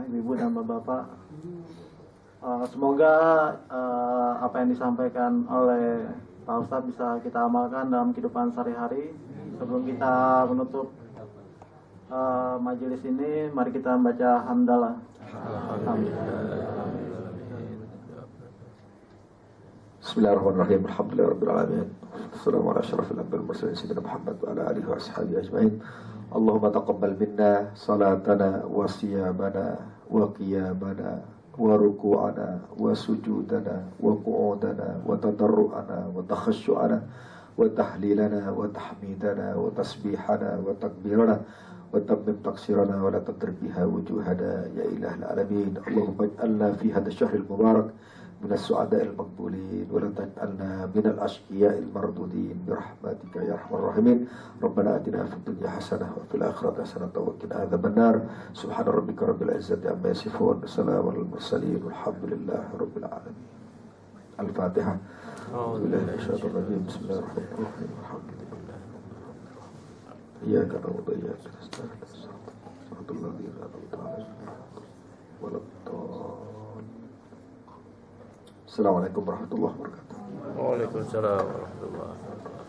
[SPEAKER 1] Ibu dan Bapak. Semoga apa yang disampaikan oleh Pak Ustadz bisa kita amalkan dalam kehidupan sehari-hari. Sebelum kita menutup majelis ini, mari kita membaca hamdalah.
[SPEAKER 3] Bismillahirrahmanirrahim. Alhamdulillahirabbil alamin. Wassalamu ala asyrafil anbiya'i wal mursalin sayyidina Muhammad wa ala alihi wa ashabihi ajmain. Allahumma taqabbal minna salatana wa siyamana wa qiyamana wa ruku'ana wa sujudana wa qu'udana wa tadarru'ana wa takhasyu'ana wa tahlilana wa tahmidana wa tasbihana wa takbirana wa tammim taqsirana wa la tadribiha wujuhana ya ilahil alamin. Allahumma ij'alna fi hadha syahril mubarak من السعداء المقبولين ولا تجعلنا من الأشقياء المردودين برحمتك يا أرحم الراحمين. ربنا آتنا في الدنيا حسنة وفي الآخرة حسنة وقنا عذاب النار. سبحان ربك رب العزة عما يصفون وسلام على المرسلين والحمد لله رب العالمين. الفاتحة. أعوذ بالله من الشيطان الرجيم. بسم الله الرحمن الرحيم. الحمد لله إياك نعبد وإياك نستعين صراط الذين أنعمت عليهم ولا الضالين. Assalamualaikum warahmatullahi wabarakatuh.
[SPEAKER 2] Waalaikumsalam warahmatullahi wabarakatuh.